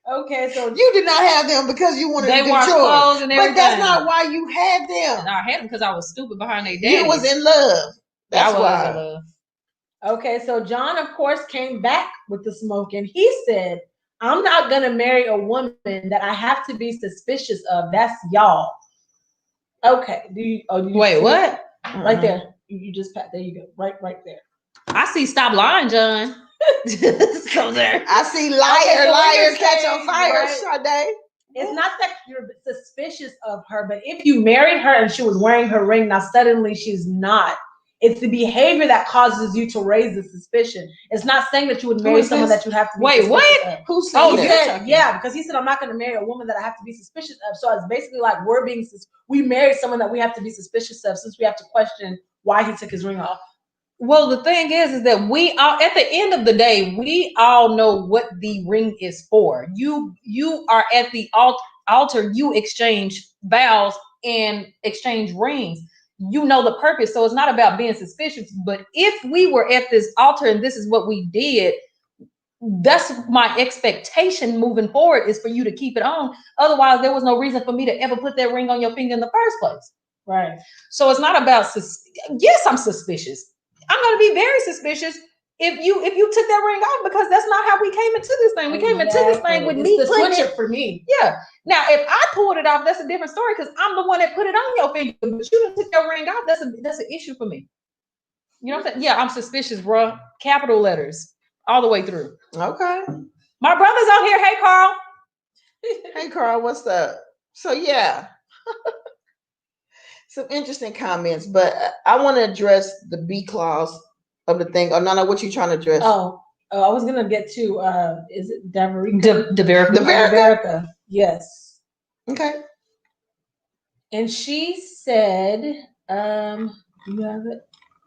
Okay, so you did not have them because you wanted They to do wash chores. clothes and everything. But that's not why you had them. And I had them because I was stupid behind their daddy. You was in love. That's I was why. in love. Okay, so John, of course, came back with the smoke, and he said, "I'm not gonna marry a woman that I have to be suspicious of. That's y'all." Okay. Do you Wait, what? It? Right there. You just pat. There you go. Right there. I see. Stop lying, John. So there. I see liar, so liar, catch saying, on fire, right? Sade. It's not that you're suspicious of her, but if you married her and she was wearing her ring, now suddenly she's not. It's the behavior that causes you to raise the suspicion. It's not saying that you would marry someone that you have to be Wait, what? of. Who said He that? said, yeah, because he said, I'm not going to marry a woman that I have to be suspicious of. So it's basically like we married someone that we have to be suspicious of since we have to question why he took his ring off. Well, the thing is that we all, at the end of the day, we all know what the ring is for. You are at the altar, you exchange vows and exchange rings. You know the purpose. So it's not about being suspicious. But if we were at this altar and this is what we did, that's my expectation moving forward is for you to keep it on. Otherwise, there was no reason for me to ever put that ring on your finger in the first place. Right. So it's not about, yes, I'm suspicious. I'm going to be very suspicious if you took that ring off, because that's not how we came into this thing. We came into this thing with me putting it for me. Yeah. Now, if I pulled it off, that's a different story because I'm the one that put it on your finger. But you didn't take your ring off. That's an issue for me. You know what I'm saying? Yeah, I'm suspicious, bro. Capital letters all the way through. Okay. My brother's on here. Hey, Carl. Hey, Carl. What's up? So yeah. Some interesting comments, but I want to address the B clause of the thing. Oh, no, what you trying to address? Oh, I was gonna get to is it Deverica? Deverica. Yes. Okay. And she said, do you have it?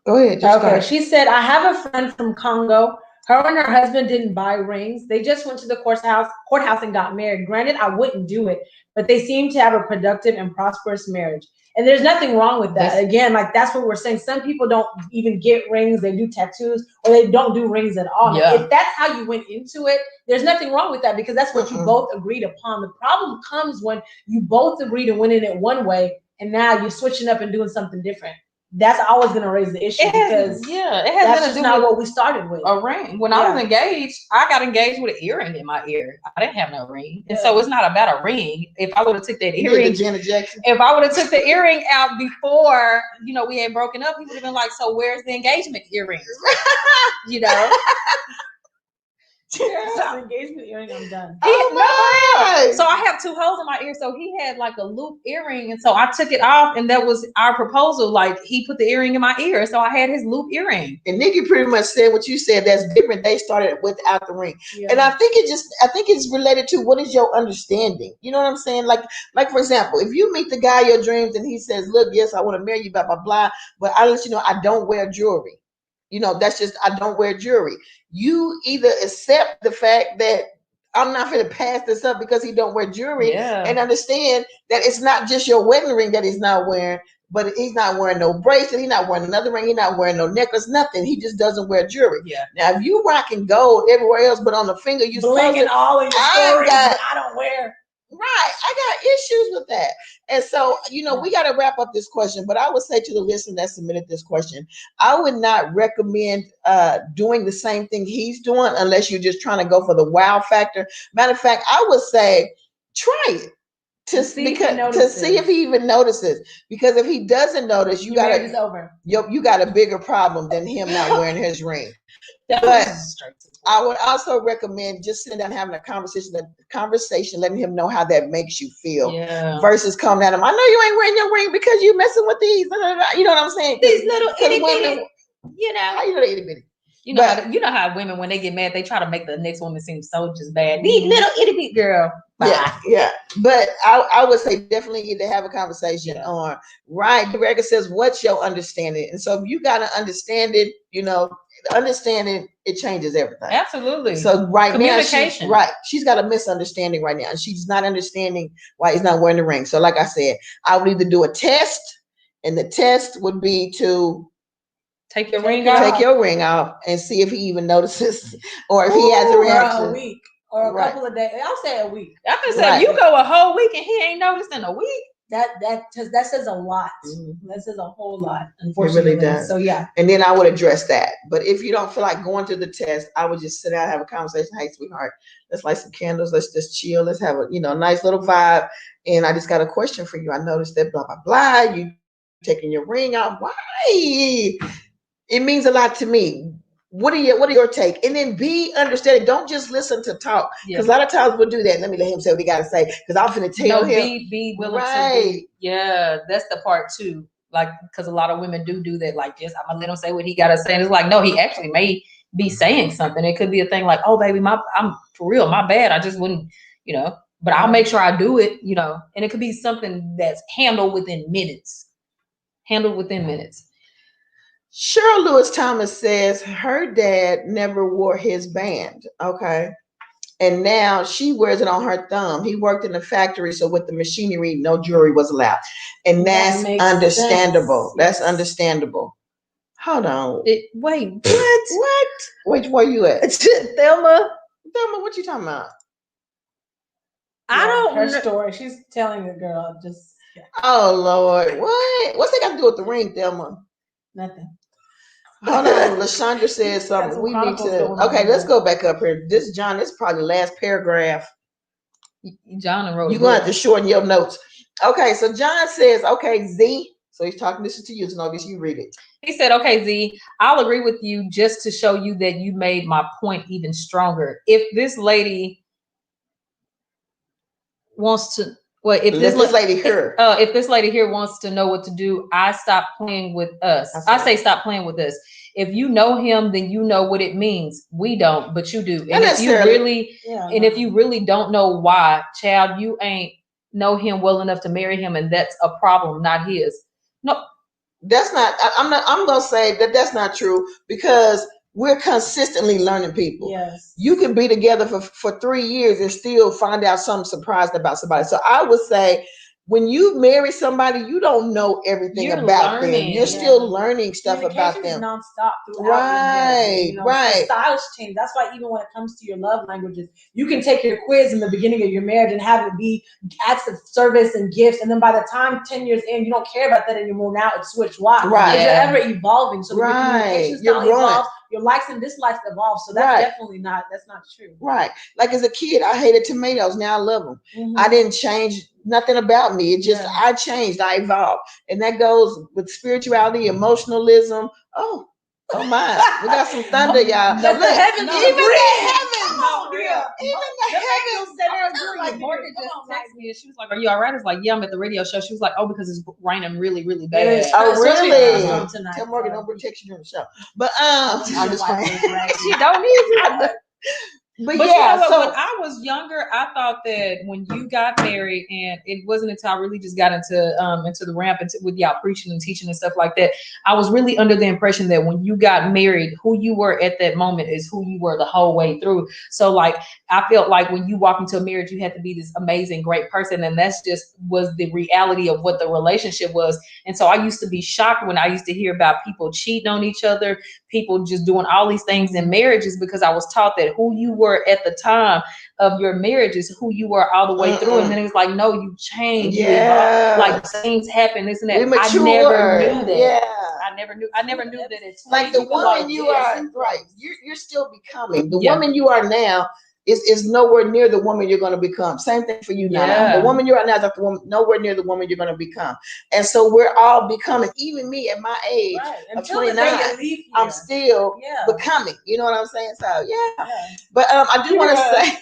Go ahead. Okay. She said, I have a friend from Congo. Her and her husband didn't buy rings. They just went to the courthouse and got married. Granted, I wouldn't do it, but they seem to have a productive and prosperous marriage. And there's nothing wrong with that. Again, like that's what we're saying. Some people don't even get rings. They do tattoos or they don't do rings at all. Yeah. If that's how you went into it, there's nothing wrong with that because that's what you both agreed upon. The problem comes when you both agreed and went in it one way and now you're switching up and doing something different. That's always going to raise the issue because that's just not what we started with. A ring. When I was engaged, I got engaged with an earring in my ear. I didn't have no ring. And so it's not about a ring. If I would have took that earring, if I would have took the earring out before, we ain't broken up, he would have been like, so where's the engagement earrings? So engagement earring, I'm done. So I have two holes in my ear. So he had like a loop earring, and so I took it off, and that was our proposal. Like he put the earring in my ear, so I had his loop earring. And Nikki pretty much said what you said. That's different. They started without the ring, and I think it's related to what is your understanding. You know what I'm saying? Like for example, if you meet the guy of your dreams and he says, "Look, yes, I want to marry you," blah blah blah, but I let you know I don't wear jewelry. That's just I don't wear jewelry. You either accept the fact that I'm not going to pass this up because he don't wear jewelry and understand that it's not just your wedding ring that he's not wearing, but he's not wearing no bracelet. He's not wearing another ring. He's not wearing no necklace, nothing. He just doesn't wear jewelry. Yeah. Now, if you rocking gold everywhere else, but on the finger, you blinking all in your stories, but I don't wear. Right. I got issues with that. And so, we got to wrap up this question, but I would say to the listener that submitted this question, I would not recommend doing the same thing he's doing unless you're just trying to go for the wow factor. Matter of fact, I would say try it to see if he even notices. Because if he doesn't notice, you got a bigger problem than him not wearing his ring. But I would also recommend just sitting down and having a conversation, letting him know how that makes you feel versus coming at him. I know you ain't wearing your ring because you messing with these. You know what I'm saying? These little itty bitty. How you know itty bitty? You know how women, when they get mad, they try to make the next woman seem so just bad. These little itty bitty girl. Bye. Yeah. But I would say definitely need to have a conversation on, right? The record says, what's your understanding? And so if you got to understand it, understanding it changes everything. Absolutely. So communication. She's got a misunderstanding right now. And she's not understanding why he's not wearing the ring. So like I said, I would either do a test, and the test would be to take your ring off and see if he even notices or if he has a reaction. or a couple of days. I'll say a week. I can say if you go a whole week and he ain't noticed in a week. That says a lot. Mm-hmm. That says a whole lot. It Unfortunately, really does. So yeah. And then I would address that. But if you don't feel like going to the test, I would just sit down and have a conversation. Hey, sweetheart, let's light some candles. Let's just chill. Let's have a nice little vibe. And I just got a question for you. I noticed that blah blah blah. You taking your ring off? Why? It means a lot to me. What are your take? And then be understanding. Don't just listen to talk, because a lot of times we'll do that. Let me let him say what he got to say, because I'm finna tell him. Be willing to be. Yeah, that's the part too. Like, because a lot of women do that. Like, just I'm gonna let him say what he got to say. And it's like, no, he actually may be saying something. It could be a thing like, oh baby, I'm for real, my bad. I just wouldn't, but I'll make sure I do it, And it could be something that's handled within minutes. Cheryl Lewis Thomas says her dad never wore his band. Okay. And now she wears it on her thumb. He worked in the factory, so with the machinery, no jewelry was allowed. And that's understandable. That's understandable. Hold on. Wait, what? Wait, where you at? Thelma, what you talking about? I don't know. Her story. She's telling the girl just. Yeah. Oh, Lord. What's that got to do with the ring, Thelma? Nothing. Hold on. LaShondra says something. We need to. Okay, let's go back up here. This is probably the last paragraph. John wrote. You're going to have to shorten your notes. Okay, so John says, okay, Z. So he's talking this to you, so notice you read it. He said, okay, Z, I'll agree with you just to show you that you made my point even stronger. If this lady wants to. Well, if this lady here wants to know what to do, I stop playing with us. I say stop playing with us. If you know him, then you know what it means. We don't, but you do. And if you really don't know why, child, you ain't know him well enough to marry him, and that's a problem, not his. No, that's not. I'm gonna say that's not true, because we're consistently learning people. Yes. You can be together for 3 years and still find out something surprised about somebody. So I would say, when you marry somebody, you don't know everything about them. You're still learning stuff about them. Nonstop throughout. Right. The styles change. That's why even when it comes to your love languages, you can take your quiz in the beginning of your marriage and have it be acts of service and gifts, and then by the time 10 years in, you don't care about that anymore. Now it's switched. Why? Right. Because you're ever evolving. So the communication style evolves. Your likes and dislikes evolve. So that's definitely not true. Right. Like as a kid, I hated tomatoes. Now I love them. Mm-hmm. I didn't change nothing about me. It just, I changed, I evolved. And that goes with spirituality, emotionalism. Oh my. We got some thunder, y'all. Even the heavens. Morgan just texted me and she was like, are you all right? I was like, yeah, I'm at the radio show. She was like, oh, because it's raining really, really bad. Oh, really? Tell Morgan don't protect you during the show. But I'm just playing. She don't need you. But yeah, so when I was younger, I thought that when you got married, and it wasn't until I really just got into the ramp with y'all preaching and teaching and stuff like that, I was really under the impression that when you got married, who you were at that moment is who you were the whole way through. So like, I felt like when you walk into a marriage, you had to be this amazing, great person, and that's just was the reality of what the relationship was. And so I used to be shocked when I used to hear about people cheating on each other, people just doing all these things in marriages, because I was taught that who you were at the time of your marriage is who you were all the way through. And then it's like, no, you change. Like things happen, isn't it? I never knew that. Yeah. I never knew that it's like the woman you are, right. You're still becoming. The woman you are now is nowhere near the woman you're going to become. Same thing for you now. The woman you are now is nowhere near the woman you're going to become. And so we're all becoming. Even me at my age of 29, I'm still becoming. You know what I'm saying? So But I do want to say,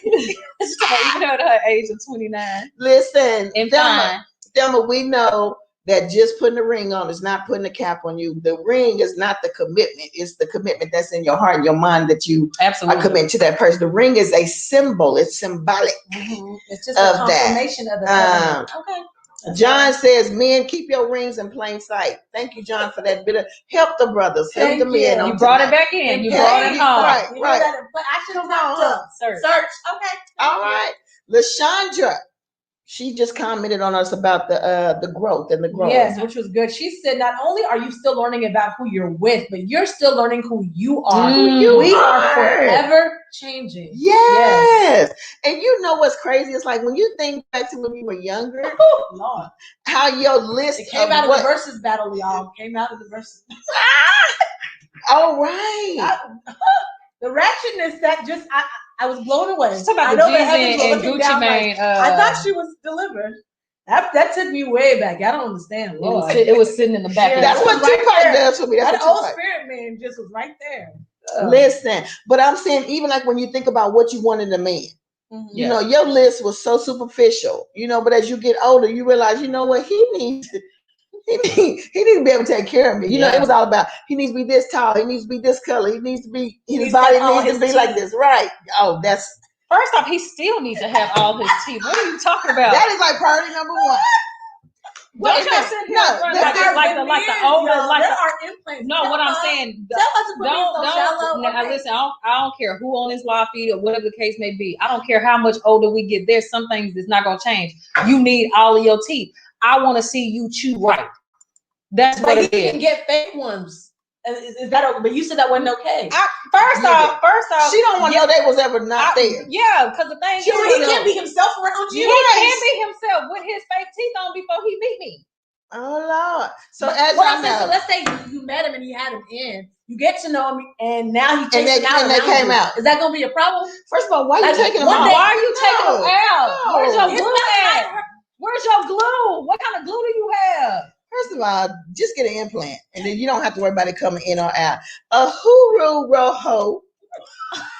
even at her age of 29. Listen, Thelma, we know that just putting the ring on is not putting a cap on you. The ring is not the commitment. It's the commitment that's in your heart and your mind that you are committed to that person. The ring is a symbol. It's symbolic. Mm-hmm. It's just a confirmation of the okay. John says, men, keep your rings in plain sight. Thank you, John, for that bit of help the brothers, help the men. You brought it back in. You brought it home. Right. But I should have search. Okay. All right. LaShondra She just commented on us about the growth and the growth. Yes, which was good. She said, not only are you still learning about who you're with, but you're still learning who you are. We are forever changing. Yes. And you know what's crazy? It's like when you think back to when you were younger, Lord, how your list came out of the versus battle, y'all. Came out of the versus. All right. The ratchetness that just I was blown away. Talk about the Jeezy and Gucci Mane. I thought she was delivered. That took me way back. I don't understand. Lord. It was sitting in the back. That's what Tupac does for me. That old spirit man just was right there. Listen, but I'm saying even like when you think about what you want in a man, you know, your list was so superficial, you know, but as you get older, you realize, you know what, he needs to be able to take care of me. You know, it was all about he needs to be this tall, he needs to be this color, his body needs to be like this, right? Oh, that's first off, he still needs to have all his teeth. What are you talking about? That is like priority number one. What you saying? Like the older, like there are implants. No, what I'm saying, don't. Listen, I don't care who on this live feed or whatever the case may be. I don't care how much older we get. There's some things that's not gonna change. You need all of your teeth. I want to see you chew right. That's what it is. You can get fake ones. Is that? But you said that wasn't okay. First off, she don't want to know they was ever not there. Yeah, because the thing is, he can't be himself around you. He can be himself with his fake teeth on before he meet me. Oh Lord! So but as I know, so let's say you met him and you had him in. You get to know him, and now he takes him out. And they came out. Is that gonna be a problem? First of all, why are you taking him out? Why are you taking him out? No. Where's your glue at? Where's your glue? What kind of glue do you have? First of all, just get an implant, and then you don't have to worry about it coming in or out. A Huru Rojo,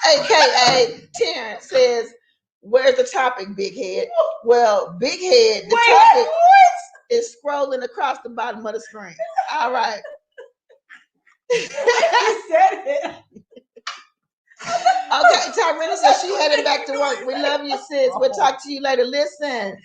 aka Terrence, says, "Where's the topic, Big Head?" Well, Big Head, the topic is scrolling across the bottom of the screen. All right. You said it. Okay, Tarina says she headed back to work. We love you, sis. We'll talk to you later. Listen.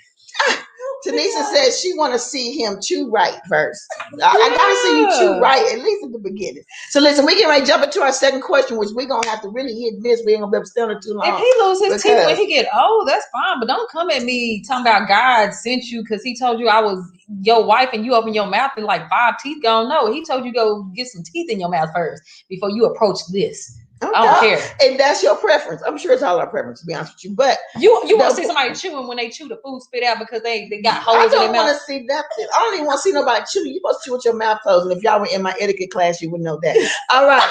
Tanisha says she want to see him chew right first. I gotta see you chew right, at least at the beginning. So listen, we can ready to jump into our second question, which we're gonna have to really hit this. We ain't gonna be able to stay on it too long. If he loses his teeth when he get old, that's fine. But don't come at me talking about God sent you because he told you I was your wife and you open your mouth and like 5 teeth gone. No, he told you go get some teeth in your mouth first before you approach this. Okay. I don't care. And that's your preference. I'm sure it's all our preference, to be honest with you. But you want to see somebody chewing when they chew the food spit out because they got holes in their mouth. I don't want to see nothing. I don't even want to see nobody chew. You're supposed to chew with your mouth closed. And if y'all were in my etiquette class, you would know that. All right.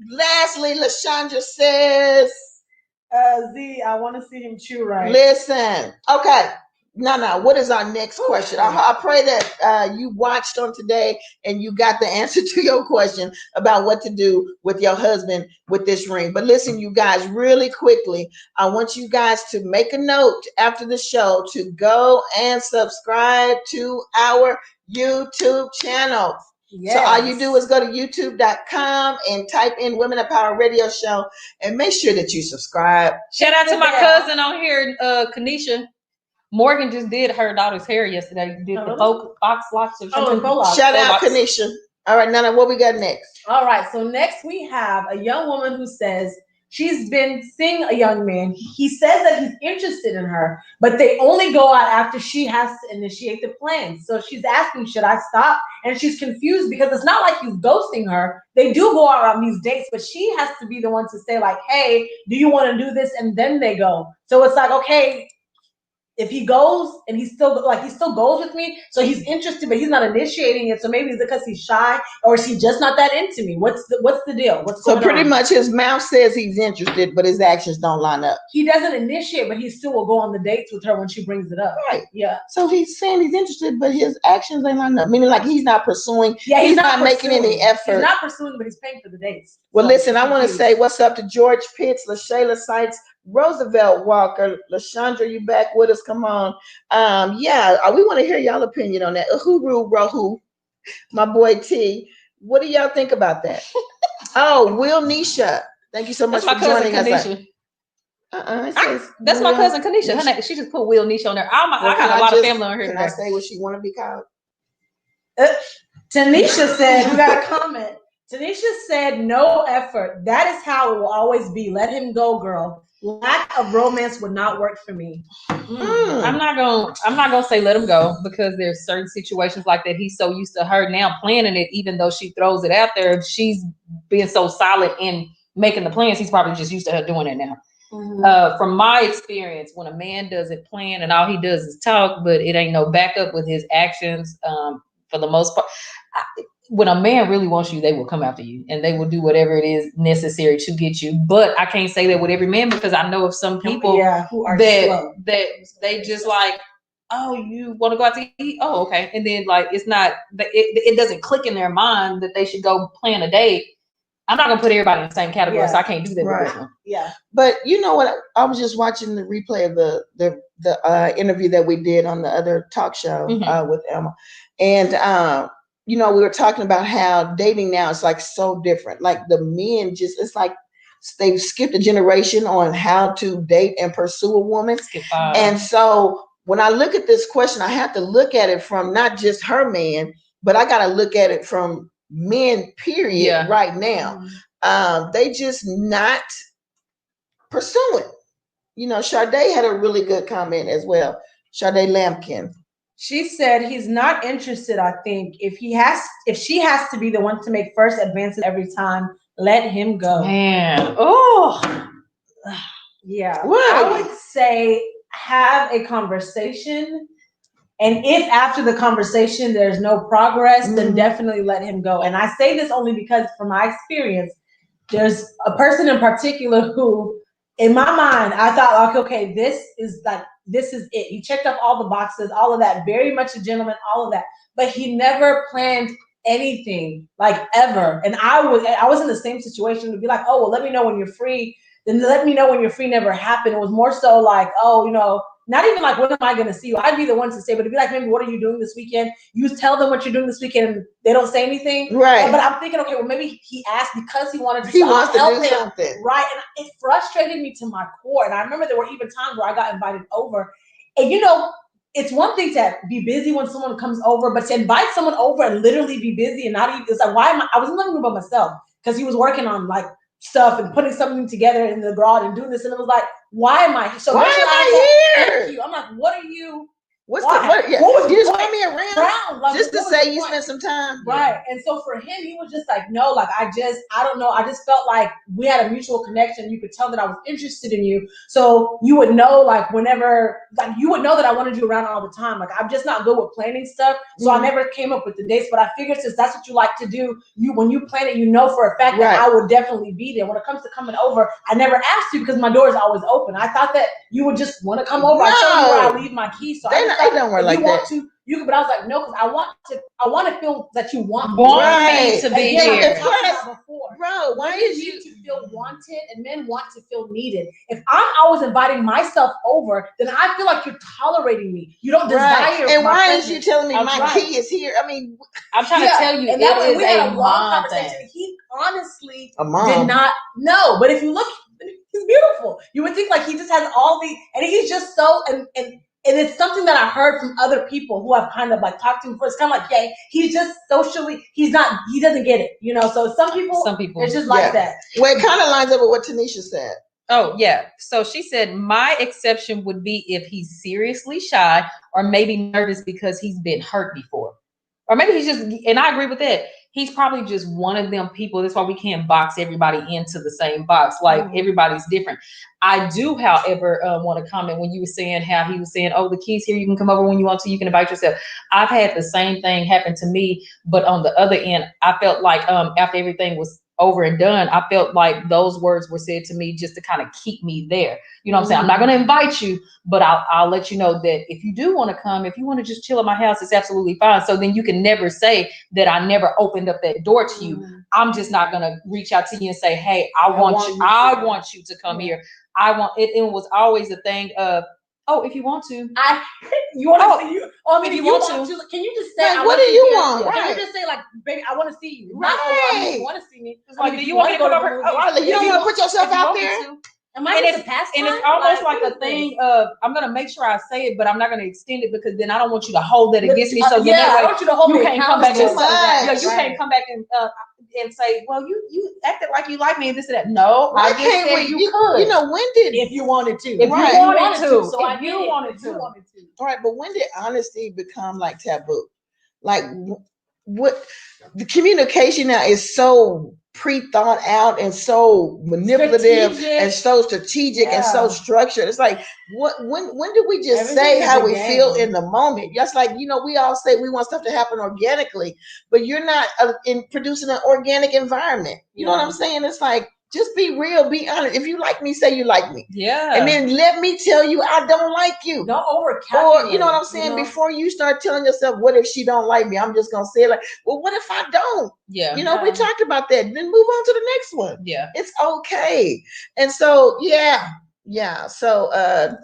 Lastly, LaShondra says, Z, I want to see him chew right. Listen. Okay. No. What is our next question? I pray that you watched on today and you got the answer to your question about what to do with your husband with this ring. But listen, you guys, really quickly, I want you guys to make a note after the show to go and subscribe to our YouTube channel. Yes. So all you do is go to youtube.com and type in Women of Power Radio Show and make sure that you subscribe. Shout out to my cousin on here, Kanisha. Morgan just did her daughter's hair yesterday. Did the Fox locks or something. Shout out, Kanisha. All right, Nana, what we got next? All right, so next we have a young woman who says she's been seeing a young man. He says that he's interested in her, but they only go out after she has to initiate the plan. So she's asking, should I stop? And she's confused because it's not like he's ghosting her. They do go out on these dates, but she has to be the one to say like, hey, do you want to do this? And then they go. So it's like, okay, if he goes and he still goes with me, so he's interested, but he's not initiating it. So maybe it's because he's shy, or is he just not that into me? What's the deal? What's going on? So pretty much his mouth says he's interested, but his actions don't line up. He doesn't initiate, but he still will go on the dates with her when she brings it up. Right. Yeah. So he's saying he's interested, but his actions ain't line up. Meaning like he's not pursuing. Yeah, he's not making any effort. He's not pursuing, but he's paying for the dates. Well, listen, I want to say what's up to George Pitts, LaShayla Sykes, Roosevelt Walker, LaShondra, you back with us? Come on. We want to hear y'all opinion on that. Uhuru Rahu, my boy T. What do y'all think about that? Oh, Will Nisha. Thank you so much for joining us. That's my cousin Kanisha. She just put Will Nisha on there. I got a lot of family on here. Can I say what she want to be called? Tanisha said, we got a comment. Tanisha said, "No effort. That is how it will always be. Let him go, girl. Lack of romance would not work for me." I'm not gonna say let him go, because there's certain situations like that. He's so used to her now planning it, even though she throws it out there. She's being so solid in making the plans. He's probably just used to her doing it now. From my experience, when a man doesn't plan and all he does is talk, but it ain't no backup with his actions, for the most part, when a man really wants you, they will come after you and they will do whatever it is necessary to get you. But I can't say that with every man, because I know of some people who are that slow. that they just like, oh, you want to go out to eat? Oh, okay. And then like it's not, it doesn't click in their mind that they should go plan a date. I'm not gonna put everybody in the same category, so I can't do that with this one. Yeah. But you know what? I was just watching the replay of the interview that we did on the other talk show with Emma, and you know, we were talking about how dating now is like so different. Like the men just, it's like they've skipped a generation on how to date and pursue a woman. And so when I look at this question, I have to look at it from not just her man, but I got to look at it from men, period, right now. They just not pursuing. You know, Sade had a really good comment as well. Sade Lampkin. She said he's not interested. I think if she has to be the one to make first advances every time, let him go. Man, yeah. Right. I would say have a conversation, and if after the conversation there's no progress, then definitely let him go. And I say this only because, from my experience, there's a person in particular who, in my mind, I thought, like, okay, this is it. He checked off all the boxes, all of that, very much a gentleman, all of that. But he never planned anything, like, ever. And I was in the same situation to be like, oh, well, let me know when you're free. Then let me know when you're free never happened. It was more so like, oh, you know, not even like, when am I going to see you? I'd be the one to say, but it'd be like, maybe, what are you doing this weekend? You tell them what you're doing this weekend and they don't say anything. Right. But I'm thinking, okay, well, maybe he asked because he wanted to wants to help do him. something. Right. And it frustrated me to my core. And I remember there were even times where I got invited over. And, you know, it's one thing to be busy when someone comes over, but to invite someone over and literally be busy and not even, it's like, why am I was in the living room by myself because he was working on like stuff and putting something together in the garage and doing this. And it was like, why am I here? So why am I here? Thank you. I'm like, what are you? What's why? the what? Yeah. What was you just want me around like, just to say you spent some time, right? And so for him, he was just like, no, like I don't know. I just felt like we had a mutual connection. You could tell that I was interested in you, so you would know, like whenever, like you would know that I wanted you around all the time. Like I'm just not good with planning stuff, so I never came up with the dates. But I figured since that's what you like to do, when you plan it, you know for a fact that I would definitely be there. When it comes to coming over, I never asked you because my door is always open. I thought that you would just want to come over. I told you where I leave my keys, so they don't work like that. You could, but I was like, no, because I want to feel that you want me to be here. Bro, why is you to feel wanted and men want to feel needed? If I'm always inviting myself over, then I feel like you're tolerating me. You don't desire. And why is you telling me my key is here? I mean, I'm trying to tell you, and it is we had a long mom conversation. thing. He honestly did not know, but if you look, he's beautiful. You would think like he just has all the, and he's just so and it's something that I heard from other people who have kind of like talked to him before. It's kind of like, yeah, he's just socially, he doesn't get it, you know? So some people, it's just like that. Well, it kind of lines up with what Tanisha said. Oh, yeah. So she said, my exception would be if he's seriously shy or maybe nervous because he's been hurt before. Or maybe he's just, and I agree with that. He's probably just one of them people. That's why we can't box everybody into the same box. Like everybody's different. I do, however, want to comment when you were saying how he was saying, oh, the keys here, you can come over when you want to, you can invite yourself. I've had the same thing happen to me, but on the other end, I felt like after everything was over and done, I felt like those words were said to me just to kind of keep me there. You know what I'm saying? I'm not going to invite you, but I'll let you know that if you do want to come, if you want to just chill at my house, it's absolutely fine. So then you can never say that I never opened up that door to you. I'm just not going to reach out to you and say, hey, I want you to come here. I want it. It was always a thing of, oh, if you want to, you want to see you. Oh, I mean, if you want to, can you just say, like, what do you want? Can you just say, like, baby, I want to see you. Right. Not, you want to see me. It's like, do you want me to come over? You don't want to put yourself out there? And it's almost like a thing of, I'm gonna make sure I say it, but I'm not gonna extend it because then I don't want you to hold that against me. So then I want you to hold you me can't come back. You can't come back and and say, well, you acted like you like me and this and that. No, I just said you could. You know, when did if you wanted to? If Right. you wanted to. So if you wanted to. All right, but when did honesty become like taboo? Like what the communication now is so pre-thought out and so manipulative and so strategic and so structured. It's like when do we just say how we feel in the moment? Just like, you know, we all say we want stuff to happen organically, but you're not in producing an organic environment. You know what I'm saying? It's like, just be real, be honest. If you like me, say you like me. Yeah. And then let me tell you I don't like you. Don't overcalculate. Or, you know what I'm saying? You know? Before you start telling yourself, what if she don't like me? I'm just going to say it like, well, what if I don't? Yeah. You know, we talked about that. Then move on to the next one. Yeah. It's okay. And so, yeah. So,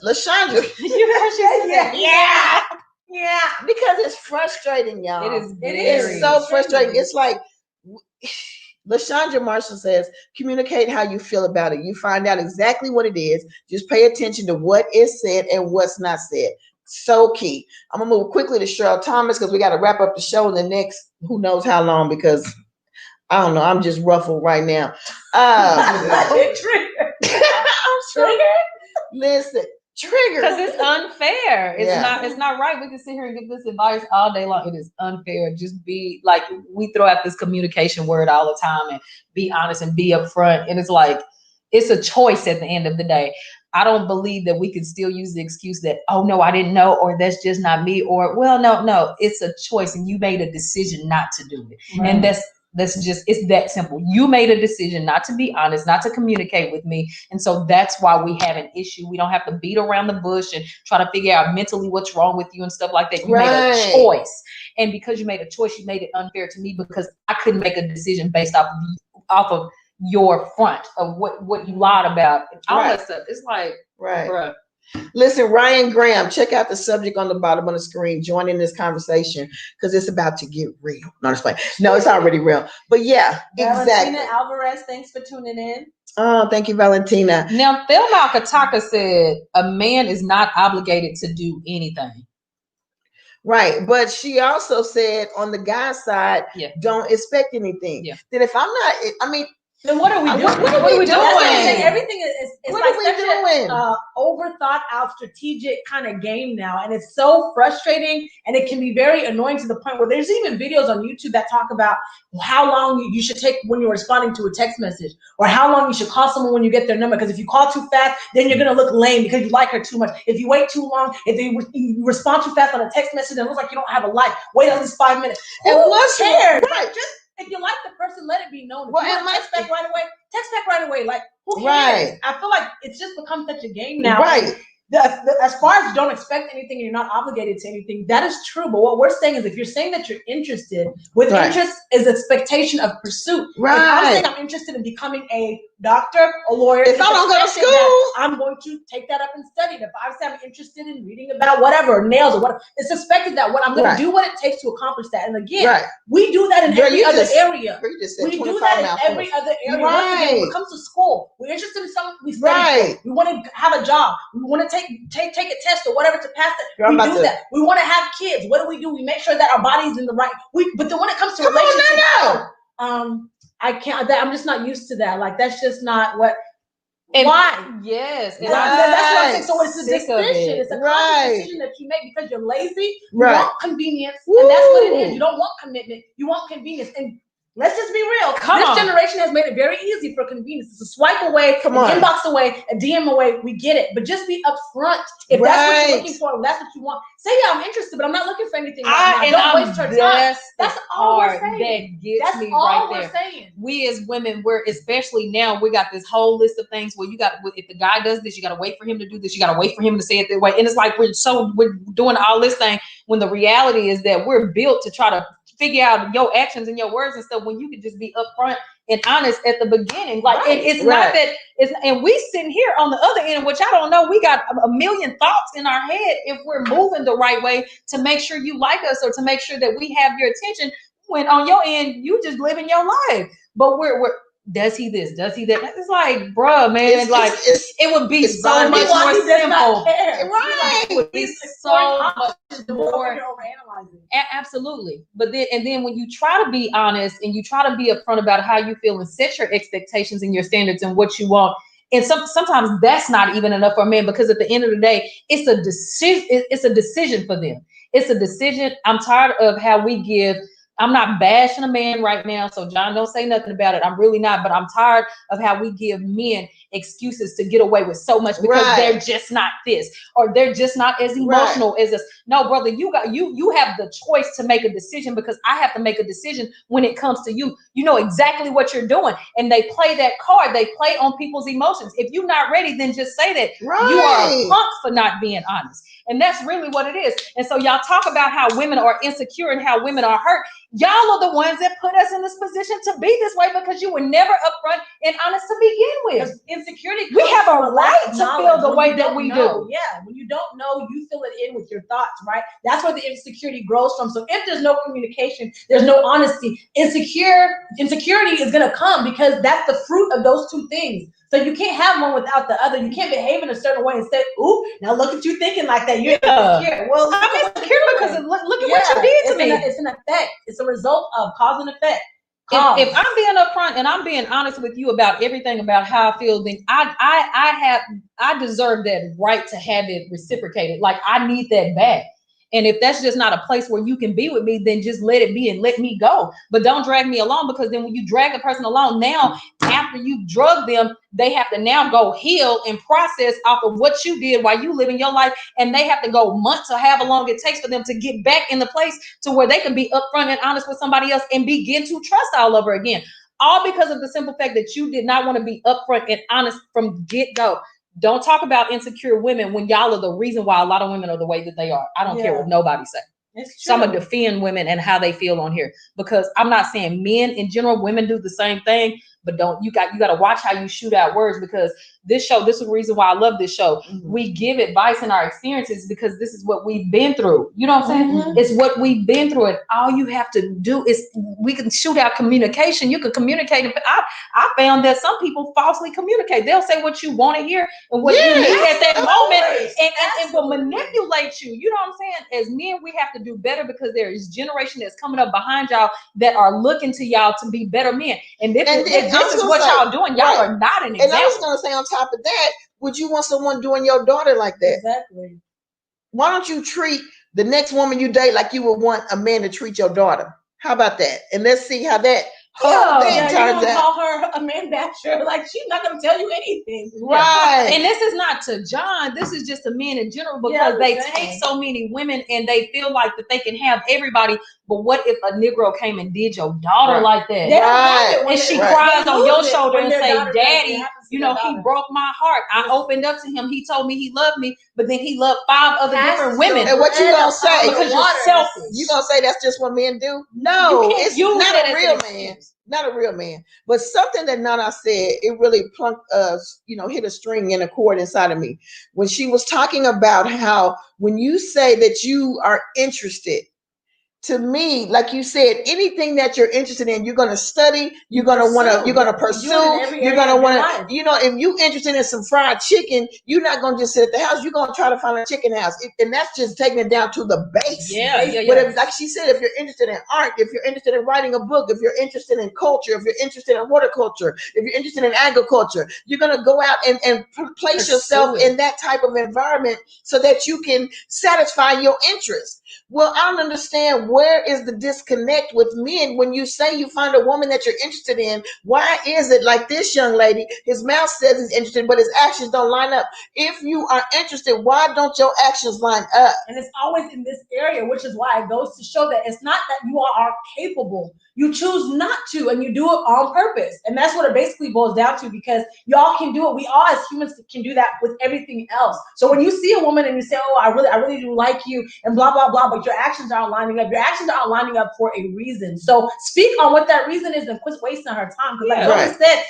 LaShondra. You know she said that? Yeah. Because it's frustrating, y'all. It is. It's so frustrating. It's like, LaShondra Marshall says, communicate how you feel about it. You find out exactly what it is. Just pay attention to what is said and what's not said. So key. I'm going to move quickly to Cheryl Thomas because we got to wrap up the show in the next who knows how long, because I don't know. I'm just ruffled right now. I'm triggered. Listen. Trigger, because it's unfair. It's not right. We can sit here and give this advice all day long. It is unfair. Just be like, we throw out this communication word all the time, and be honest and be upfront. And it's like, it's a choice at the end of the day. I don't believe that we can still use the excuse that, oh no, I didn't know, or that's just not me, or well, no, it's a choice and you made a decision not to do it. Right. And that's just, it's that simple. You made a decision not to be honest, not to communicate with me. And so that's why we have an issue. We don't have to beat around the bush and try to figure out mentally what's wrong with you and stuff like that. You made a choice. And because you made a choice, you made it unfair to me because I couldn't make a decision based off of your front of what you lied about and all that stuff. It's like, bruh. Listen, Ryan Graham, check out the subject on the bottom of the screen. Join in this conversation because it's about to get real. No, it's already real. But yeah, exactly. Valentina Alvarez, thanks for tuning in. Oh, thank you, Valentina. Now, Thelma Kataka said a man is not obligated to do anything. Right. But she also said on the guy's side, don't expect anything. Yeah. Then if I'm not, I mean, then what are we doing? What are we doing? Everything is what like such an overthought out strategic kind of game now. And it's so frustrating and it can be very annoying to the point where there's even videos on YouTube that talk about how long you should take when you're responding to a text message, or how long you should call someone when you get their number. Because if you call too fast, then you're going to look lame because you like her too much. If you wait too long, if you respond too fast on a text message, it looks like you don't have a life. Wait at least 5 minutes. And what's cares? Right. Just if you like the person, let it be known. If you want to text back right away, text back right away. Like, who cares? Right. I feel like it's just become such a game now. Right. As far as you don't expect anything and you're not obligated to anything, that is true. But what we're saying is, if you're saying that you're interested, with interest is expectation of pursuit. Right. If I'm saying I'm interested in becoming a doctor, a lawyer, if I don't go to school, I'm going to take that up and study it. If I say I'm interested in reading about whatever, nails or whatever, it's expected that I'm going to do what it takes to accomplish that. And again, we do that in every other area. We do that in every other area. Right. When it comes to school, we're interested in something, we study. We want to have a job. We want to take a test or whatever to pass it. We do that. We want to have kids. What do? We make sure that our body's in the right. But then when it comes to relationships, I can't. I'm just not used to that. Like that's just not what. And why? Yes. And that's what I'm saying. So it's a decision. It's a conscious decision that you make because you're lazy. You want convenience, and that's what it is. You don't want commitment. You want convenience. And let's just be real. This generation has made it very easy for convenience. It's a swipe away, an inbox away, a DM away. We get it. But just be upfront. If that's what you're looking for, if that's what you want. Say, yeah, I'm interested, but I'm not looking for anything right now. Don't waste your time. That's all we're saying. That's all we're saying. We as women, especially now, we got this whole list of things where you got, if the guy does this, you got to wait for him to do this. You got to wait for him to say it that way. And it's like we're doing all this thing when the reality is that we're built to try to figure out your actions and your words and stuff when you could just be upfront and honest at the beginning. Like it's not that it's, and we sitting here on the other end, which I don't know, we got a million thoughts in our head if we're moving the right way to make sure you like us or to make sure that we have your attention, when on your end you just living your life. But Does he this? Does he that? It's like, bruh, man, it would be so bonding. much more simple. Right. It would be so much more. Absolutely. But then when you try to be honest and you try to be upfront about how you feel and set your expectations and your standards and what you want, and sometimes that's not even enough for a man, because at the end of the day, it's a decision. It's a decision for them. It's a decision. I'm tired of how we give. I'm not bashing a man right now, so John, don't say nothing about it. I'm really not, but I'm tired of how we give men excuses to get away with so much because they're just not this, or they're just not as emotional as us. No, brother, you have the choice to make a decision, because I have to make a decision when it comes to you. You know exactly what you're doing, and they play that card. They play on people's emotions. If you're not ready, then just say that. You are a punk for not being honest. And that's really what it is. And so y'all talk about how women are insecure and how women are hurt. Y'all are the ones that put us in this position to be this way, because you were never upfront and honest to begin with. Insecurity. We have a right to feel the way that we do. Yeah, when you don't know, you fill it in with your thoughts, right? That's where the insecurity grows from. So if there's no communication, there's no honesty, insecurity is gonna come, because that's the fruit of those two things. So you can't have one without the other. You can't behave in a certain way and say, "Ooh, now look at you thinking like that." You're insecure. Well, I'm insecure because look at what you did to me. It's an effect. It's a result of cause and effect. If I'm being upfront and I'm being honest with you about everything about how I feel, then I deserve that right to have it reciprocated. Like, I need that back. And if that's just not a place where you can be with me, then just let it be and let me go. But don't drag me along, because then when you drag a person along, now after you drug them, they have to now go heal and process off of what you did while you living your life. And they have to go months or however long it takes for them to get back in the place to where they can be upfront and honest with somebody else and begin to trust all over again. All because of the simple fact that you did not want to be upfront and honest from get-go. Don't talk about insecure women when y'all are the reason why a lot of women are the way that they are. I don't care what nobody says. So I'm gonna defend women and how they feel on here, because I'm not saying men in general, women do the same thing, but you got to watch how you shoot out words, because this is the reason why I love this show. Mm-hmm. We give advice in our experiences because this is what we've been through. You know what I'm saying? Mm-hmm. It's what we've been through, and all you have to do is we can shoot out communication. You can communicate. I found that some people falsely communicate. They'll say what you want to hear and what you need at that moment, and will manipulate you. You know what I'm saying? As men, we have to do better, because there is generation that's coming up behind y'all that are looking to y'all to be better men. And this is what y'all doing. Y'all are not an example. And I was going to say, on top of that, would you want someone doing your daughter like that? Exactly. Why don't you treat the next woman you date like you would want a man to treat your daughter? How about that? And let's see how that turns out. Call her a man basher. Like, she's not going to tell you anything. Right. And this is not to John. This is just to men in general, because they take so many women and they feel like that they can have everybody. But what if a Negro came and did your daughter like that? And she cries on your shoulder and say, "Daddy, you know, he broke my heart. I opened up to him. He told me he loved me, but then he loved 5 other different women." And what you gonna say? Because you're selfish. You gonna say that's just what men do? No, it's not a real man. Not a real man. But something that Nana said, it really plunked hit a string in a chord inside of me. When she was talking about how when you say that you are interested, to me, like you said, anything that you're interested in, you're going to study, you're going to pursue, you're going to want to, if you're interested in some fried chicken, you're not going to just sit at the house, you're going to try to find a chicken house. And that's just taking it down to the base. But if, like she said, if you're interested in art, if you're interested in writing a book, if you're interested in culture, if you're interested in horticulture, if you're interested in agriculture, you're going to go out and place yourself in that type of environment so that you can satisfy your interests. Well, I don't understand, where is the disconnect with men when you say you find a woman that you're interested in? Why is it like this young lady, his mouth says he's interested, but his actions don't line up? If you are interested, why don't your actions line up? And it's always in this area, which is why it goes to show that it's not that you are capable. You choose not to, and you do it on purpose. And that's what it basically boils down to, because y'all can do it. We all as humans can do that with everything else. So when you see a woman and you say, "Oh, I really do like you," and blah, blah, blah, but your actions aren't lining up. Your actions aren't lining up for a reason. So speak on what that reason is and quit wasting her time. Because like Lola said,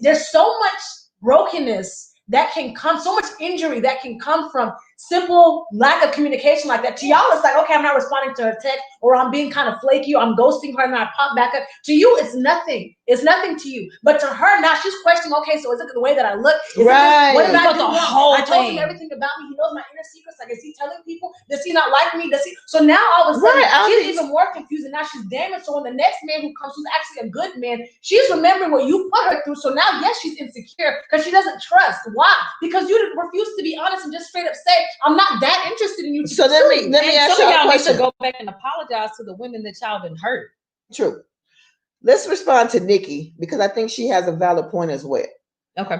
there's so much brokenness that can come, so much injury that can come from simple lack of communication like that. To y'all, it's like, okay, I'm not responding to her text, or I'm being kind of flaky, or I'm ghosting her and I pop back up. To you, it's nothing. It's nothing to you. But to her, now she's questioning, okay, so is it the way that I look? Is Right. What did I do the wrong? whole I told thing. him everything about me. He knows my inner secrets. Like, is he telling people? Does he not like me? Does he? So now all of a sudden, she's even more confused, and now she's damaged. So when the next man who comes, who's actually a good man, she's remembering what you put her through. So now, yes, she's insecure because she doesn't trust. Why? Because you refuse to be honest and just straight up say, I'm not that interested in you. So let me ask some of y'all a question. need to go back and apologize to the women that y'all been hurt. True. Let's respond to Nikki because I think she has a valid point as well. Okay.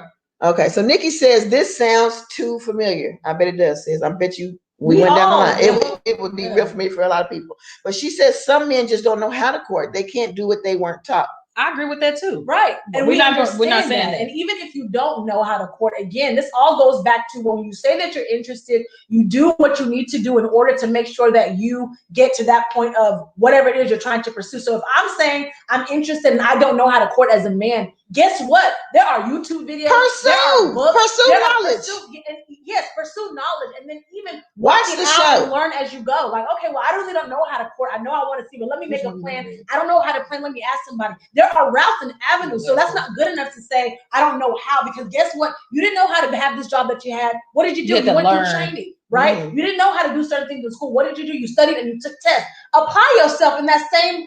So Nikki says this sounds too familiar. I bet it does. Sis. I bet you we went down the line. It would be real familiar for a lot of people. But she says some men just don't know how to court. They can't do what they weren't taught. I agree with that too. Right. And we're not saying that. And even if you don't know how to court, again, this all goes back to when you say that you're interested, you do what you need to do in order to make sure that you get to that point of whatever it is you're trying to pursue. So if I'm saying I'm interested and I don't know how to court as a man, guess what? There are YouTube videos. There are books. Pursue knowledge. Pursue knowledge. And then even watch the show and learn as you go. Like, okay, well, I really don't know how to court. I know I want to see, but let me make a plan. I don't know how to plan. Let me ask somebody. There are routes and avenues. So that's not good enough to say, I don't know how, because guess what? You didn't know how to have this job that you had. What did you do? You went through training, right? Mm-hmm. You didn't know how to do certain things in school. What did you do? You studied and you took tests. Apply yourself in that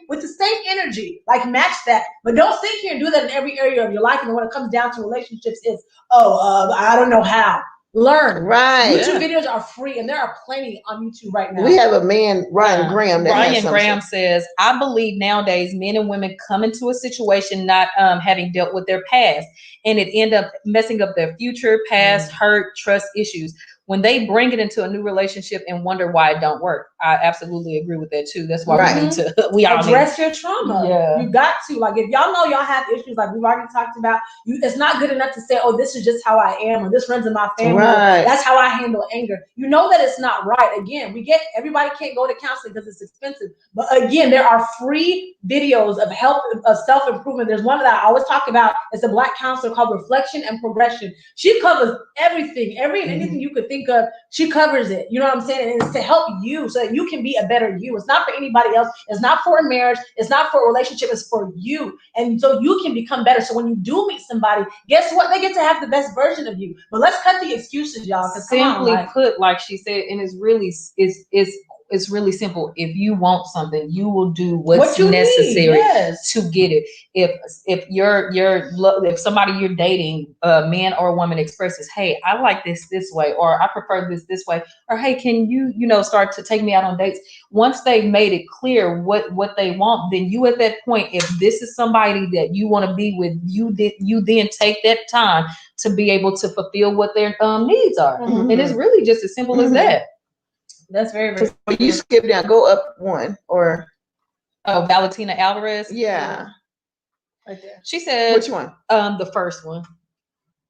with the same energy, like match that. But don't sit here and do that in every area of your life. And when it comes down to relationships, it's, I don't know how. Learn. Right. YouTube videos are free, and there are plenty on YouTube right now. We have a man, Ryan Graham. Ryan Graham says, I believe nowadays men and women come into a situation not having dealt with their past, and it end up messing up their future, past, hurt, trust issues when they bring it into a new relationship and wonder why it don't work. I absolutely agree with that too. That's why we need to address your trauma. Yeah. You got to, like, if y'all know y'all have issues, like we've already talked about, it's not good enough to say, oh, this is just how I am, or this runs in my family. Right. That's how I handle anger. You know that it's not right. Again, everybody can't go to counseling because it's expensive. But again, there are free videos of help, of self-improvement. There's one that I always talk about. It's a Black counselor called Reflection and Progression. She covers everything, anything you could think of, she covers it. You know what I'm saying? And it's to help you so that you can be a better you. It's not for anybody else. It's not for a marriage. It's not for a relationship. It's for you. And so you can become better. So when you do meet somebody, guess what? They get to have the best version of you. But let's cut the excuses, y'all. Simply put, like she said, and it's really simple. If you want something, you will do what's necessary to get it. If somebody you're dating, man or woman, expresses, hey, I like this way, or I prefer this way, or hey, can you start to take me out on dates? Once they've made it clear what they want, then you at that point, if this is somebody that you want to be with, you then take that time to be able to fulfill what their needs are. Mm-hmm. And it's really just as simple as that. That's very, very. So you skip down, go up one, or Valentina Alvarez. Yeah. Right there. She said, which one? The first one.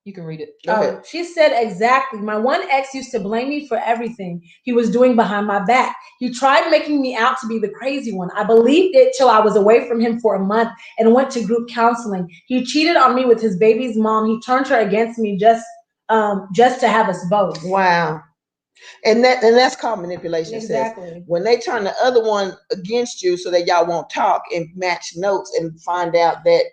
You can read it. Okay. She said, exactly. My one ex used to blame me for everything he was doing behind my back. He tried making me out to be the crazy one. I believed it till I was away from him for a month and went to group counseling. He cheated on me with his baby's mom. He turned her against me just to have us both. Wow. And that's called manipulation. Exactly. Says. When they turn the other one against you so that y'all won't talk and match notes and find out that,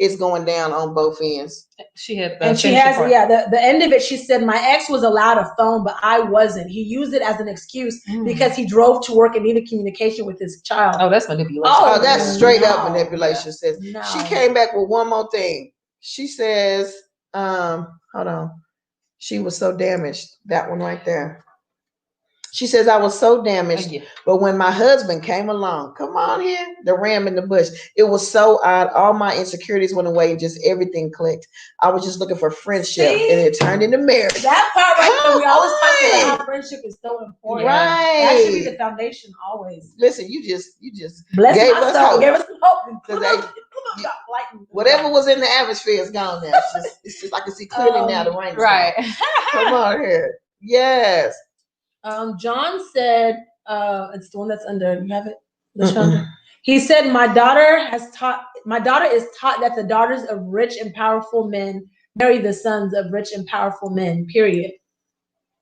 it's going down on both ends. She had the end of it, she said, my ex was allowed a phone, but I wasn't. He used it as an excuse because he drove to work and needed communication with his child. Oh, that's manipulation. Oh, that's straight up manipulation. Says. No. She came back with one more thing. She says, hold on. She was so damaged. That one right there. She says, I was so damaged, but when my husband came along, come on here, the ram in the bush, it was so odd. All my insecurities went away and just everything clicked. I was just looking for friendship and it turned into marriage. That part right there, we always talk about how friendship is so important. Right. That should be the foundation always. Listen, you just Bless gave us hope. Gave us some hope. Whatever was in the atmosphere is gone now. It's just I can see clearly now the rain. Right. Come on here. Yes. John said, it's the one that's under, you have it? He said, my daughter is taught that the daughters of rich and powerful men marry the sons of rich and powerful men, period.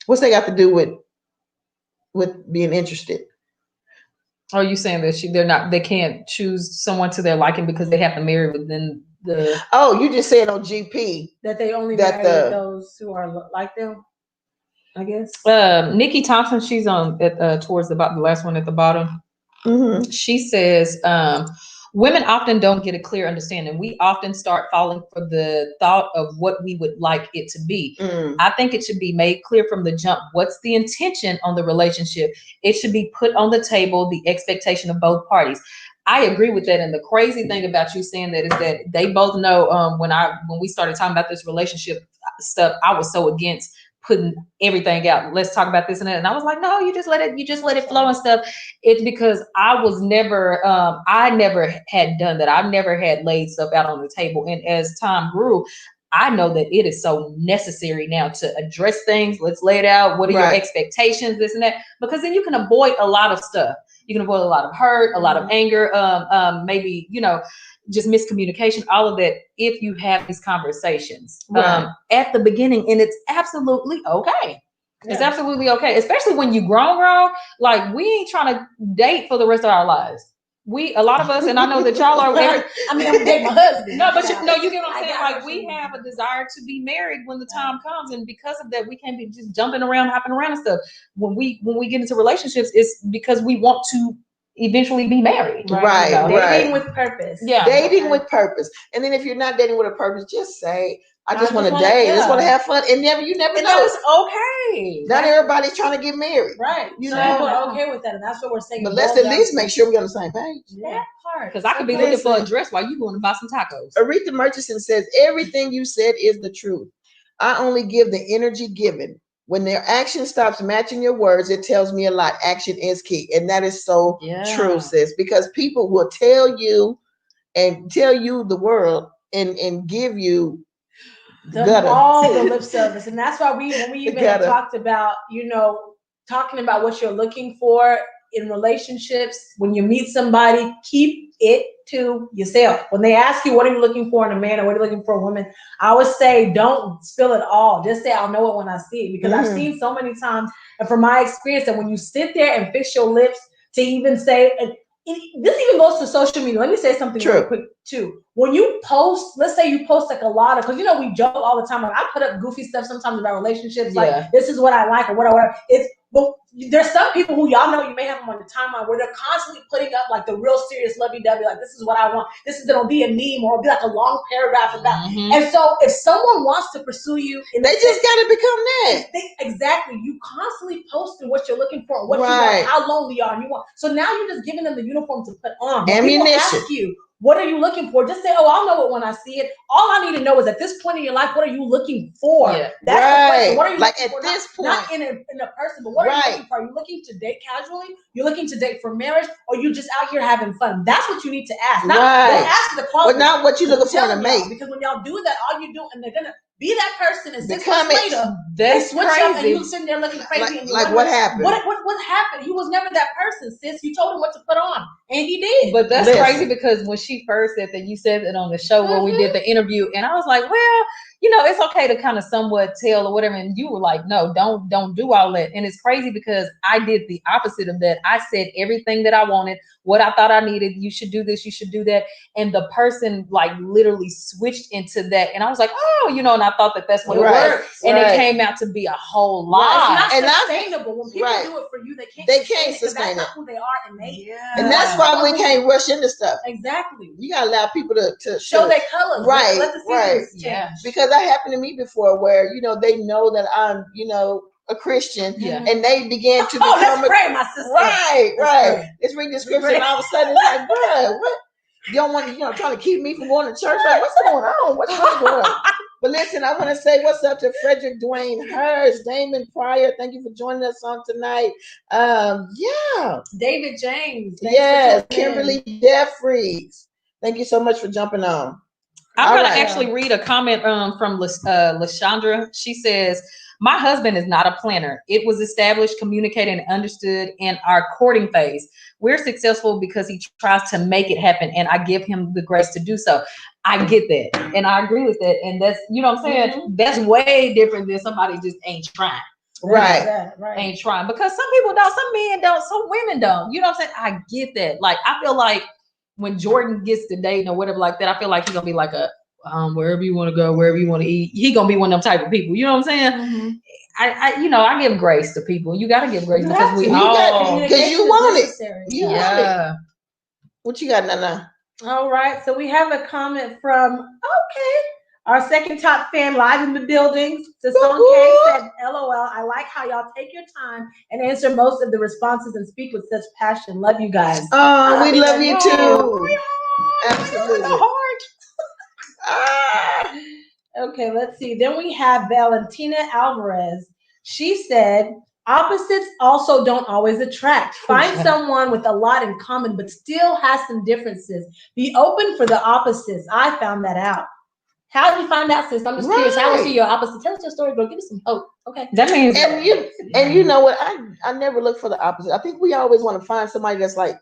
What's they got to do with being interested? Are you saying that they can't choose someone to their liking because they have to marry within the? Oh, you just saying on GP that they only marry with those who are like them, I guess. Nikki Thompson, she's on towards the last one at the bottom. Mm-hmm. She says, women often don't get a clear understanding. We often start falling for the thought of what we would like it to be. I think it should be made clear from the jump what's the intention on the relationship. It should be put on the table, the expectation of both parties. I agree with that. And the crazy thing about you saying that is that they both know when we started talking about this relationship stuff, I was so against putting everything out. Let's talk about this and that. And I was like, no, you just let it flow and stuff. It's because I never had done that. I've never had laid stuff out on the table. And as time grew, I know that it is so necessary now to address things. Let's lay it out. What are your expectations, this and that? Because then you can avoid a lot of stuff. You can avoid a lot of hurt, a lot of anger, maybe, just miscommunication, all of that, if you have these conversations at the beginning. And it's absolutely okay. Yeah. It's absolutely okay, especially when you grown. Like, we ain't trying to date for the rest of our lives. A lot of us, and I know that y'all are. I'm dating my husband. No, but you get what I'm saying. Like, we have a desire to be married when the time comes, and because of that, we can't be just jumping around, hopping around and stuff. When we get into relationships, it's because we want to eventually be married. Right. Dating with purpose. Yeah. Dating with purpose. And then if you're not dating with a purpose, just say, I just want to date. I just want to have fun. And you never know. That is okay. Not everybody's trying to get married. Right. You know, people are okay with that. And that's what we're saying. But let's at least make sure we're on the same page. That part. Because I could be looking for a dress while you going to buy some tacos. Aretha Murchison says, everything you said is the truth. I only give the energy given. When their action stops matching your words, it tells me a lot. Action is key. And that is so true, sis. Because people will tell you the world and give you all the lip service. And that's why when we even talked about, talking about what you're looking for in relationships, when you meet somebody, keep it to yourself. When they ask you, what are you looking for in a man or what are you looking for a woman? I would say, don't spill it all. Just say, I'll know it when I see it. Because I've seen so many times, and from my experience, that when you sit there and fix your lips to even say, and this even goes to social media. Let me say something real quick too. When you post, let's say you post like a lot of, because we joke all the time. Like, I put up goofy stuff sometimes about relationships, like this is what I like or whatever. But there's some people who y'all know, you may have them on the timeline where they're constantly putting up like the real serious lovey-dovey, like this is what I want. This is gonna be a meme or it'll be like a long paragraph about. And so if someone wants to pursue you, they just gotta become that. Exactly. You constantly posting what you're looking for, what you want, how lonely you are, and you want. So now you're just giving them the uniform to put on. When people ask you, what are you looking for? Just say, oh, I'll know it when I see it. All I need to know is at this point in your life, what are you looking for? Yeah. That's the question. What are you looking for? This point. Not in a person, but what are you looking for? Are you looking to date casually? You're looking to date for marriage? Or you just out here having fun? That's what you need to ask. Don't ask the quality. But not what you're looking for in a mate. Because when y'all do that, all you do, and they're going to be that person, and 6 Become months later, they switch up and you sitting there looking crazy. Like what happened? What happened? He was never that person, sis. You told him what to put on, and he did. But that's crazy because when she first said that, you said it on the show where we did the interview, and I was like, well, it's okay to kind of somewhat tell or whatever. And you were like, no, don't do all that. And it's crazy because I did the opposite of that. I said everything that I wanted, what I thought I needed. You should do this, you should do that. And the person like literally switched into that. And I was like, oh, and I thought that that's what it was. And it came out to be a whole lot. It's not sustainable. When people do it for you, they can't sustain it. That's not who they are innately. And that's why we can't rush into stuff. Exactly. You gotta allow people to show their colors. Right. Let the seasons change. Because that happened to me before where, they know that I'm, a Christian and they began to become let's pray, my sister. Right. Let's read the scripture and all of a sudden it's like, bro, what? You don't want trying to keep me from going to church? Like, what's going on? What's going on? But listen, I want to say what's up to Frederick Dwayne Hurst, Damon Pryor. Thank you for joining us on tonight. David James. Yes, Kimberly Jeffries. Thank you so much for jumping on. I'm going to actually read a comment from Lashandra. She says, my husband is not a planner. It was established, communicated, and understood in our courting phase. We're successful because he tries to make it happen, and I give him the grace to do so. I get that, and I agree with that. And that's, what I'm saying? That's way different than somebody just ain't trying. Right. Ain't trying, because some people don't, some men don't, some women don't. You know what I'm saying? I get that. Like, I feel like when Jordan gets to dating or whatever like that, I feel like he's gonna be like a wherever you want to go, wherever you want to eat. He gonna be one of them type of people. You know what I'm saying? Mm-hmm. I give grace to people. You gotta give grace because we all because you want it. You want Yeah. it. What you got, Nana? All right. So we have a comment from our second top fan live in the building. Sasson K said, "LOL. I like how y'all take your time and answer most of the responses and speak with such passion. Love you guys." Oh, we love you too. Absolutely. Okay, let's see. Then we have Valentina Alvarez. She said, opposites also don't always attract. Find someone with a lot in common, but still has some differences. Be open for the opposites. I found that out. How did you find out, sis? I'm just curious. How was your opposite? Tell us your story, bro. Give us some hope. Okay. That means and you know what? I never look for the opposite. I think we always want to find somebody that's like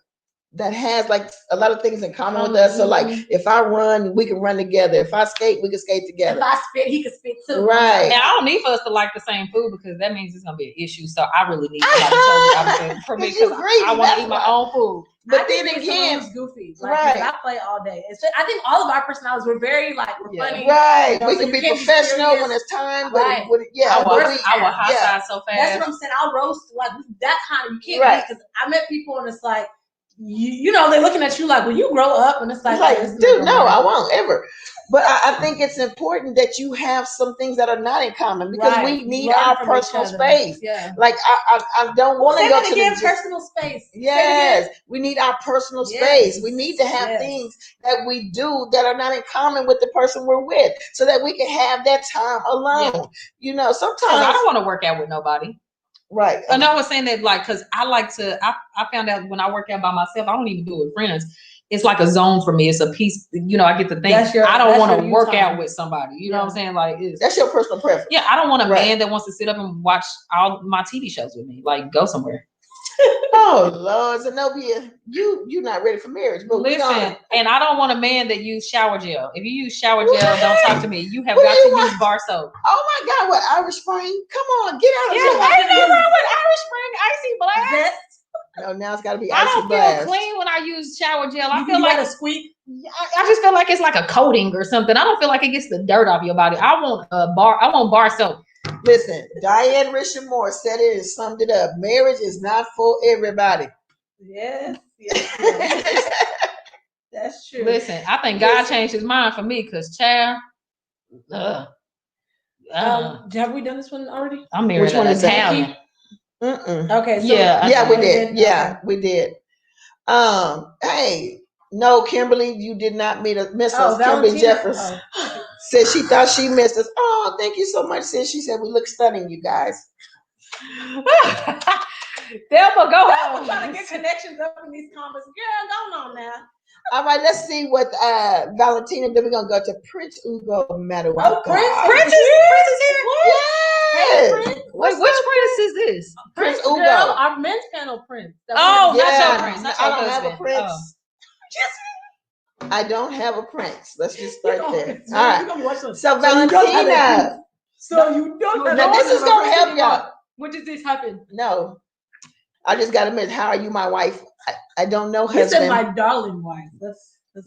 that has like a lot of things in common with us. So like if I run, we can run together. If I skate, we can skate together. If I spit, he can spit too. Right. And I don't need for us to like the same food because that means it's gonna be an issue. So I really need somebody for me because I want to eat my own food. But then again, it's goofy. Like, I play all day. It's just, I think all of our personalities were very like funny. Right. We can be professional when it's time. But I will hot side so fast. That's what I'm saying. I'll roast like that kind of. You can't because I met people and it's like. You know, they're looking at you like, will you grow up? And it's like dude, no, I won't ever. But I think it's important that you have some things that are not in common because we need our personal space. Yeah. Like I don't want to go to the personal space. Yes, we need our personal space. We need to have things that we do that are not in common with the person we're with, so that we can have that time alone. Yeah. You know, sometimes I don't want to work out with nobody. Right. And I was saying that like, cause I like to, I found out when I work out by myself, I don't even do it with friends. It's like a zone for me. It's a piece, you know, I get to think, I don't want to work out with somebody. You know what I'm saying? Like, that's your personal preference. Yeah. I don't want a man that wants to sit up and watch all my TV shows with me. Like, go somewhere. Oh Lord, Zenobia, you're not ready for marriage. But listen, and I don't want a man that use shower gel. If you use shower gel, don't talk to me. You have got to use bar soap. Oh my God, what Irish Spring? Come on, get out of here. Ain't nothing wrong with Irish Spring Icy Blast. No, now it's got to be Icy Blast. I don't feel clean when I use shower gel. I feel like a squeak. I just feel like it's like a coating or something. I don't feel like it gets the dirt off your body. I want bar soap. Listen, Diane Richard-Moore said it and summed it up. Marriage is not for everybody. Yes. That's true. Listen, I think God changed his mind for me because, child, have we done this one already? I'm married an Italian. Okay. So yeah, we did. Yeah, we did. Hey, no, Kimberly, you did not miss us. Kimberly Jefferson said she thought she missed us. Oh, thank you so much, sis. She said we look stunning, you guys. Thelma, go home. I'm trying to get connections up in these comments. Girl, going on now. All right, let's see what Valentina. Then we're gonna go to Prince Ugo Madawaga. Oh, Prince is here. Yes. Hey, Prince. Wait, which Prince is this? Prince Ugo. Girl, our men's panel Prince. Not your Prince. Not I don't have a Prince. I don't have a Prince. Let's just start there. All right. So Valentina. So you don't. Now this is gonna help y'all. When did this happen? No, I just gotta admit. How are you, my wife? I don't know husband. You said my darling wife.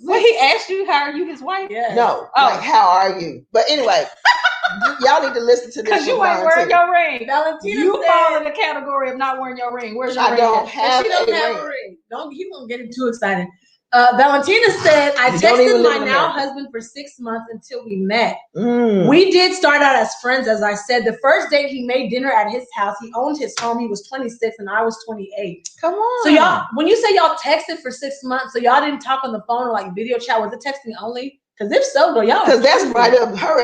Well, he asked you, how are you his wife? Yeah. No. Like, how are you? But anyway, y'all need to listen to this. Because you ain't wearing your ring. Valentina, you fall in the category of not wearing your ring. Where's your ring? I don't have a ring. He won't get too excited. Valentina said, I texted my now husband for 6 months until we met. We did start out as friends, as I said. The first date, he made dinner at his house. He owned his home. He was 26 and I was 28. Come on. So y'all, when you say y'all texted for 6 months, so y'all didn't talk on the phone or like video chat, was it texting only? Because if so, though, y'all. Because that's right up her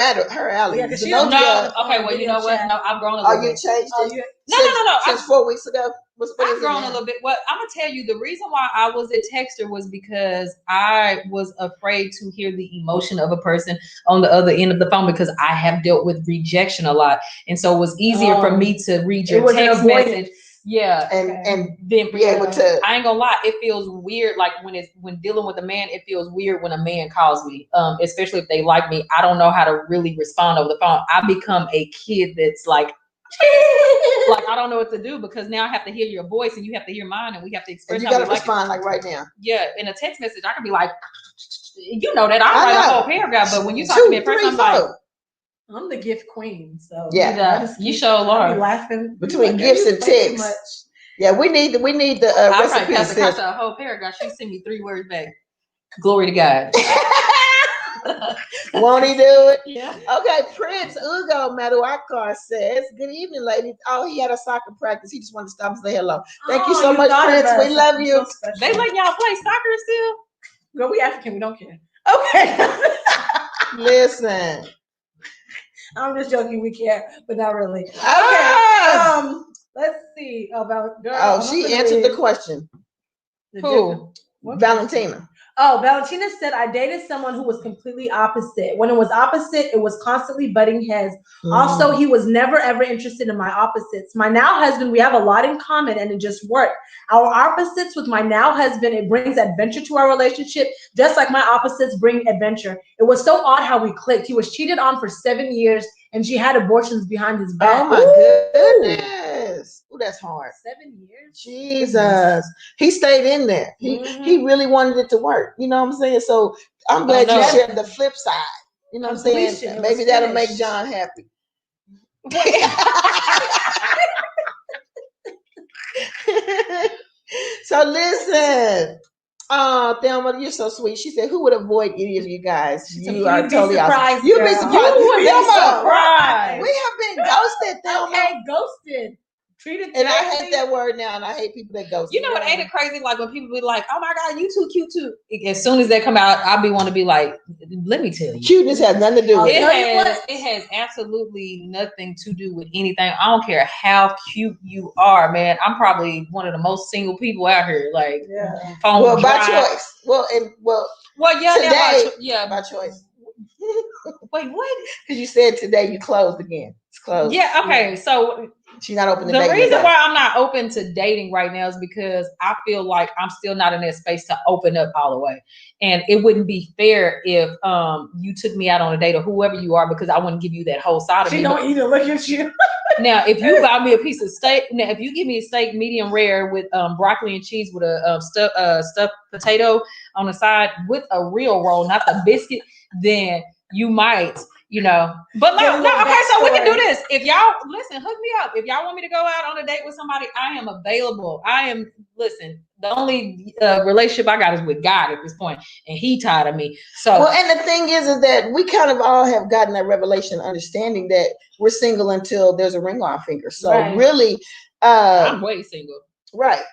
alley. Yeah, she don't know. Okay, well, you know what? No, I've grown a little bit. You changed it? No. Since 4 weeks ago? I've grown a little bit. Well, I'm going to tell you, the reason why I was a texter was because I was afraid to hear the emotion of a person on the other end of the phone because I have dealt with rejection a lot. And so it was easier for me to read your text message. Yeah. And then be able to. I ain't gonna lie, it feels weird. Like when dealing with a man, it feels weird when a man calls me, especially if they like me. I don't know how to really respond over the phone. I become a kid that's like, like I don't know what to do because now I have to hear your voice and you have to hear mine and we have to express. And you gotta respond like right now. Yeah, in a text message, I can be like, you know that I write a whole paragraph, but when you talk to me in person, I'm like, I'm the gift queen, so yeah, you show Laura laughing between gifts and texts. Yeah, we need the I'll recipe. Pastor Kasha a whole paragraph. She sent me 3 words back. Glory to God. Won't he do it? Yeah. Okay, Prince Ugo Maduakar says, good evening, ladies. Oh, he had a soccer practice. He just wanted to stop and say hello. Thank you so much, Prince. We love you. So they let y'all play soccer still? Girl, we African. We don't care. Okay. Listen. I'm just joking. We care, but not really. Okay. Let's see about girl. Oh, she answered the question. Who? Valentina. Oh, Valentina said, I dated someone who was completely opposite. When it was opposite, it was constantly butting heads. Also, he was never, ever interested in my opposites. My now husband, we have a lot in common and it just worked. Our opposites with my now husband, it brings adventure to our relationship, just like my opposites bring adventure. It was so odd how we clicked. He was cheated on for 7 years and she had abortions behind his back. Oh my goodness. Oh, that's hard. 7 years? Jesus. He stayed in there. He really wanted it to work. You know what I'm saying? So I'm glad you shared the flip side. You know what I'm saying? Maybe that'll make John happy. So listen. Oh, Thelma, you're so sweet. She said, who would avoid any of you guys? You are totally awesome. You'd be surprised. Thelma, we have been ghosted, Thelma. Okay, ghosted. And I hate that word now, and I hate people that ghost. You know what? Ain't it crazy? Like when people be like, "Oh my God, you too cute too." As soon as they come out, I'll be want to be like, "Let me tell you, cuteness has nothing to do with it. It has absolutely nothing to do with anything. I don't care how cute you are, man. I'm probably one of the most single people out here. Like, well, by choice. Well, yeah, today, by choice. Wait, what? Because you said today you closed again. It's closed. Yeah. Okay. So she's not open to the dating. The reason why I'm not open to dating right now is because I feel like I'm still not in that space to open up all the way. And it wouldn't be fair if you took me out on a date or whoever you are, because I wouldn't give you that whole side of me. She don't even look at you. Now, if you buy me a piece of steak, now if you give me a steak medium rare with broccoli and cheese with a stuffed potato on the side with a real roll, not the biscuit, then you might, but no, okay, so we can do this. If y'all listen, hook me up. If y'all want me to go out on a date with somebody, I am available. The only relationship I got is with God at this point, and he tired of me. So well, and the thing is that we kind of all have gotten that revelation understanding that we're single until there's a ring on our finger. So really I'm way single. Right.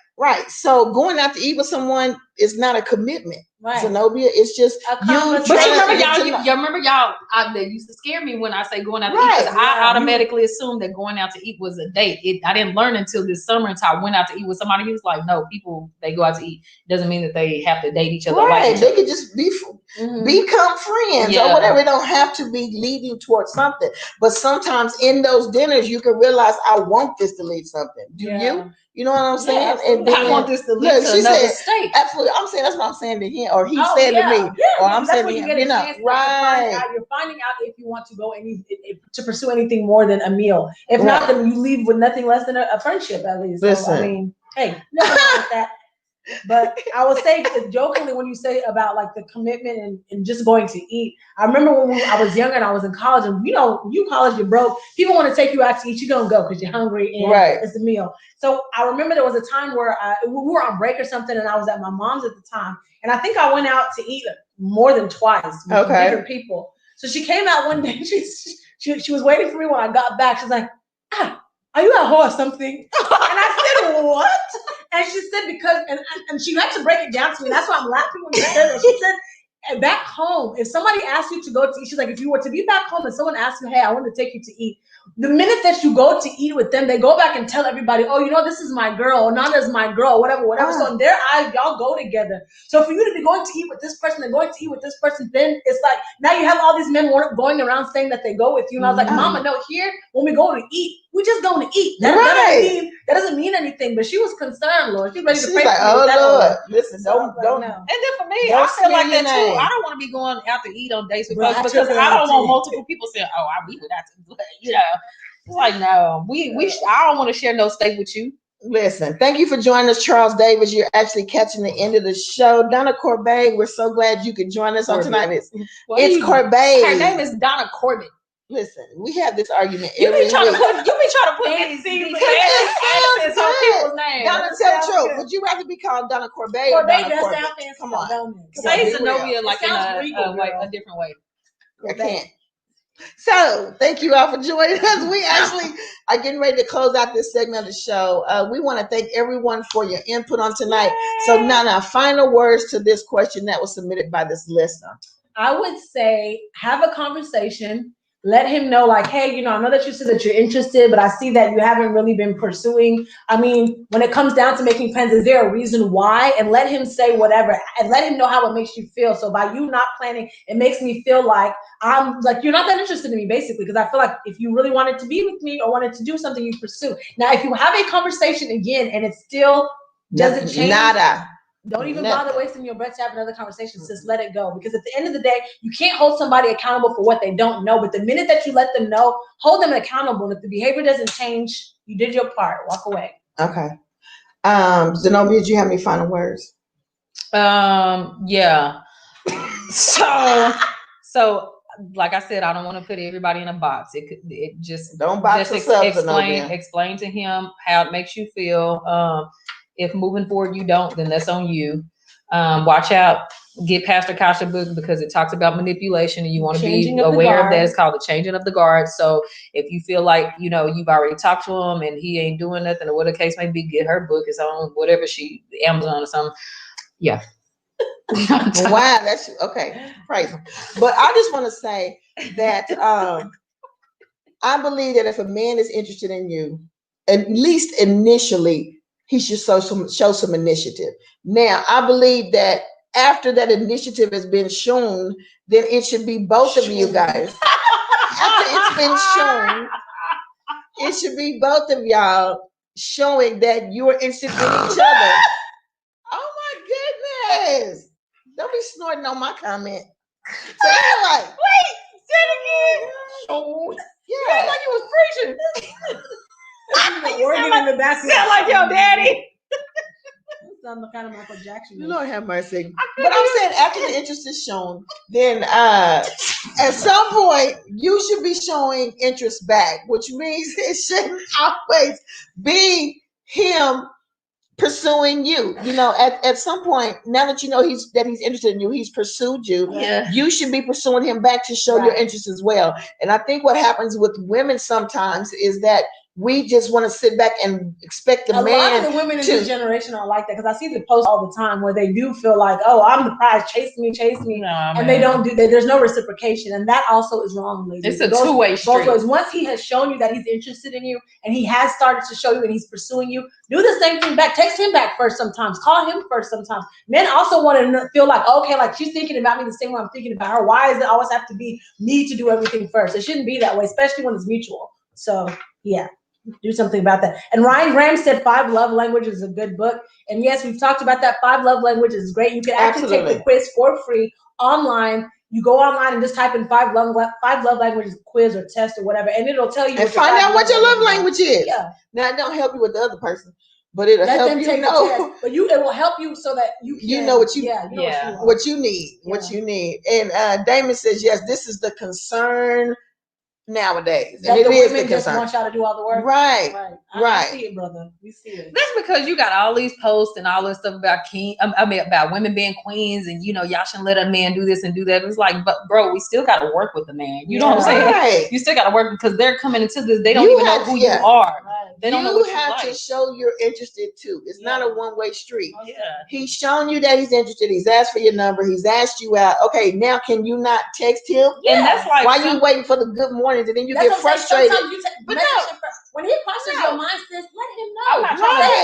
So going out to eat with someone is not a commitment. Right. Zenobia, it's just you. But you remember y'all. That used to scare me when I say going out to eat, because I automatically assumed that going out to eat was a date. I didn't learn until this summer until I went out to eat with somebody who was like, no, people they go out to eat doesn't mean that they have to date each other. Right. They could just become friends or whatever. It don't have to be leading towards something. But sometimes in those dinners, you can realize I want this to lead something. Do you? You know what I'm saying? And then, I want this to lead to another state. Absolutely. I'm saying that's what I'm saying to him, or he's saying to me, or I'm saying to him. You're finding out if you want to go to pursue anything more than a meal. If not, then you leave with nothing less than a friendship, at least. Listen. So, I mean, hey, nothing wrong with that. But I will say jokingly, when you say about like the commitment and just going to eat, I remember when I was younger and I was in college, and you college, you're broke. People want to take you out to eat. You don't go because you're hungry and it's a meal. So I remember there was a time where we were on break or something, and I was at my mom's at the time, and I think I went out to eat more than twice with different people. So she came out one day. She was waiting for me when I got back. She's like, are you a whore or something? And I said, what? And she said, because, and she had to break it down to me. That's why I'm laughing when she said it. She said, back home, if somebody asked you to go to eat, she's like, if you were to be back home and someone asked you, hey, I want to take you to eat, the minute that you go to eat with them, they go back and tell everybody, oh, this is my girl, or Nana's my girl, whatever. So in their eyes, y'all go together. So for you to be going to eat with this person and going to eat with this person, then it's like, now you have all these men going around saying that they go with you. And I was like, Mama, no, here, when we go to eat, we just going to eat. That doesn't mean anything. But she was concerned, Lord. She's ready to pray for me. Oh, Lord. Listen, don't. And then for me, I feel like that too. I don't want to be going out to eat on dates with folks because I don't want multiple people saying, oh, I eat without to, It's like, no, I don't want to share no steak with you. Listen, thank you for joining us, Charles Davis. You're actually catching the end of the show. Donna Corbett, we're so glad you could join us on tonight. It's Corbett. Her name is Donna Corbett. Listen, we have this argument you every be trying week. To put accents on people's names. Donna, tell the truth. Would you rather be called Donna Corbett or Donna Corbett? Come on. Say Zenobia like in a different way. I can't. So thank you all for joining us. We actually are getting ready to close out this segment of the show. We want to thank everyone for your input on tonight. Yay. So Nana, final words to this question that was submitted by this listener. I would say have a conversation. Let him know, like, hey, I know that you said that you're interested, but I see that you haven't really been pursuing. I mean, when it comes down to making plans, is there a reason why? And let him say whatever, and let him know how it makes you feel. So by you not planning, it makes me feel like I'm like, you're not that interested in me, basically, because I feel like if you really wanted to be with me or wanted to do something, you pursue. Now, if you have a conversation again and it still doesn't change, nada. Don't even bother wasting your breath to have another conversation. Just let it go. Because at the end of the day, you can't hold somebody accountable for what they don't know. But the minute that you let them know, hold them accountable. And if the behavior doesn't change, you did your part. Walk away. Okay. Zenobia, do you have any final words? Yeah. So like I said, I don't want to put everybody in a box. It just don't box yourself. Explain to him how it makes you feel. If moving forward you don't, then that's on you. Watch out. Get Pastor Kasha's book because it talks about manipulation and you want to be aware of that. It's called the changing of the guard. So if you feel like, you've already talked to him and he ain't doing nothing or whatever the case may be, get her book. It's on whatever Amazon or something. Yeah. Wow, that's okay. Crazy. But I just want to say that I believe that if a man is interested in you, at least initially, he should show some initiative. Now, I believe that after that initiative has been shown, then it should be both of you guys. After it's been shown, it should be both of y'all showing that you are interested in each other. Oh my goodness. Don't be snorting on my comment. So anyway. Wait, say it again. Oh, yeah. You like you was preaching. Sound like your daddy. Sound kind of Michael Jackson. Lord have mercy. But I'm saying after the interest is shown, then at some point you should be showing interest back, which means it shouldn't always be him pursuing you. At some point, now that you know he's interested in you, he's pursued you. Yeah. You should be pursuing him back to show your interest as well. And I think what happens with women sometimes is that we just want to sit back and expect the man. A lot of the women in this generation are like that because I see the posts all the time where they do feel like, oh, I'm the prize, chase me, and they don't do that. There's no reciprocation, and that also is wrong, ladies. It's a two-way street. Both ways. Once he has shown you that he's interested in you, and he has started to show you, and he's pursuing you, do the same thing back. Text him back first sometimes. Call him first sometimes. Men also want to feel like, okay, like she's thinking about me the same way I'm thinking about her. Why does it always have to be me to do everything first? It shouldn't be that way, especially when it's mutual. So, yeah. Do something about that. And Ryan Graham said 5 Love Languages is a good book. And yes, we've talked about that. 5 Love Languages is great. You can actually take the quiz for free online. You go online and just type in 5 love languages quiz or test or whatever, and it'll tell you. And find out what your love language is. Yeah. Now it don't help you with the other person, but it'll help you know. But it will help you so that you know what you what you need. What you need. And Damon says yes. This is the concern nowadays, and it is the concern. Want y'all to do all the work, right? I see it, brother. We see it. That's because you got all these posts and all this stuff about about women being queens, and y'all shouldn't let a man do this and do that. It's like, but bro, we still got to work with the man. You know what I'm saying? Right. You still got to work because they're coming into this. They don't even know who you are. Right. They don't know what you have to show you're interested too. It's not a one-way street. Yeah. He's shown you that he's interested. He's asked for your number. He's asked you out. Okay, now can you not text him? Yeah. And that's like why you waiting for the good mornings and then you get frustrated. But no, when he crosses your mind, sis, let him know.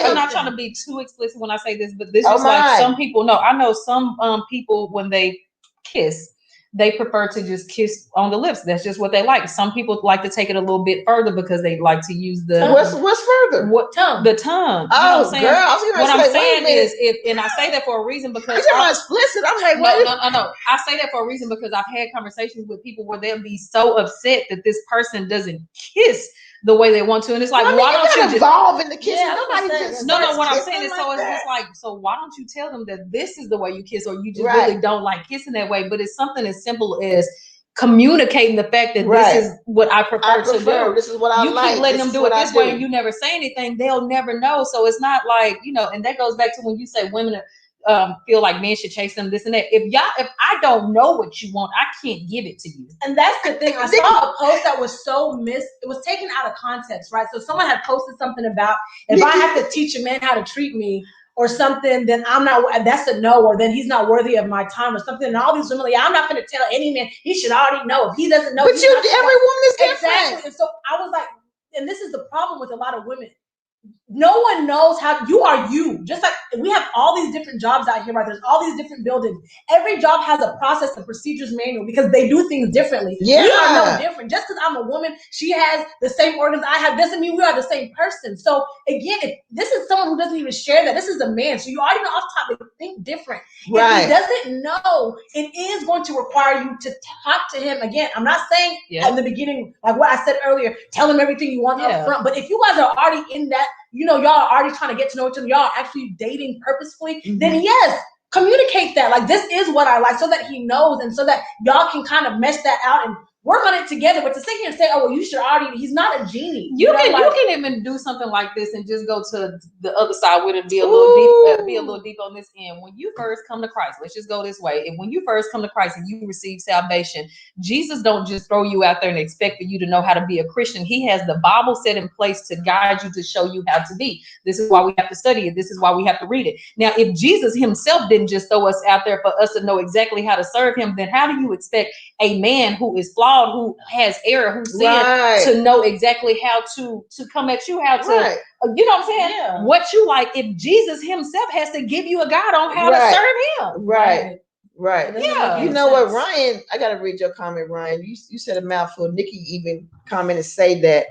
I'm not trying to be too explicit when I say this, but this is like some people know. I know some people when they kiss, they prefer to just kiss on the lips. That's just what they like. Some people like to take it a little bit further because they like to use the what's further? What tongue? The tongue. Oh, you know what I'm saying? Girl, I was what say, I'm saying is, and I say that for a reason because you're talking about explicit. I'm like, no. I say that for a reason because I've had conversations with people where they'll be so upset that this person doesn't kiss the way they want to, and it's like, why don't you just evolve in the kissing? Yeah, Nobody just no. What I'm saying is, like so it's that. just like, so why don't you tell them that this is the way you kiss, or you just Right. really don't like kissing that way? But it's something as simple as communicating the fact that Right. this is what I prefer to do. This is what I you like. keep letting them do it this way, and you never say anything. They'll never know. So it's not like, you know. And that goes back to when you say women feel like men should chase them, this and that. If I don't know what you want, I can't give it to you. And that's the thing. I saw a post that was it was taken out of context, right? So someone had posted something about, if I have to teach a man how to treat me or something, then I'm not, that's a no, or then he's not worthy of my time or something. And all these women, I'm not going to tell any man, he should already know. If he doesn't know. But every woman is different. Exactly. And so I was like, and this is the problem with a lot of women. No one knows how you are you. Just like we have all these different jobs out here, right? There's all these different buildings. Every job has a process and procedures manual because they do things differently. Yeah. We are no different. Just because I'm a woman, she has the same organs I have, doesn't mean we are the same person. So again, if this is someone who doesn't even share that, this is a man. So you already know off top to think different. Right. If he doesn't know, it is going to require you to talk to him. Again, I'm not saying in the beginning, like what I said earlier, tell him everything you want up front. But if you guys are already in that, you know, y'all are already trying to get to know each other, y'all are actually dating purposefully, then yes, communicate that. Like, this is what I like, so that he knows, and so that y'all can kind of mesh that out and work on it together. But to sit here and say, oh, well, you should already, he's not a genie. You can even do something like this and just go to the other side with it and be a little deep on this end. When you first come to Christ, let's just go this way. And when you first come to Christ and you receive salvation, Jesus don't just throw you out there and expect for you to know how to be a Christian. He has the Bible set in place to guide you, to show you how to be. This is why we have to study it. This is why we have to read it. Now, if Jesus himself didn't just throw us out there for us to know exactly how to serve him, then how do you expect a man who is flawed, who has error, who's sin, to know exactly how to come at you, how to, you know what I'm saying? Yeah. What you like, if Jesus himself has to give you a guide on how to serve him. Right. Yeah. You know what, Ryan, I got to read your comment, Ryan. You said a mouthful. Nikki even commented, say that.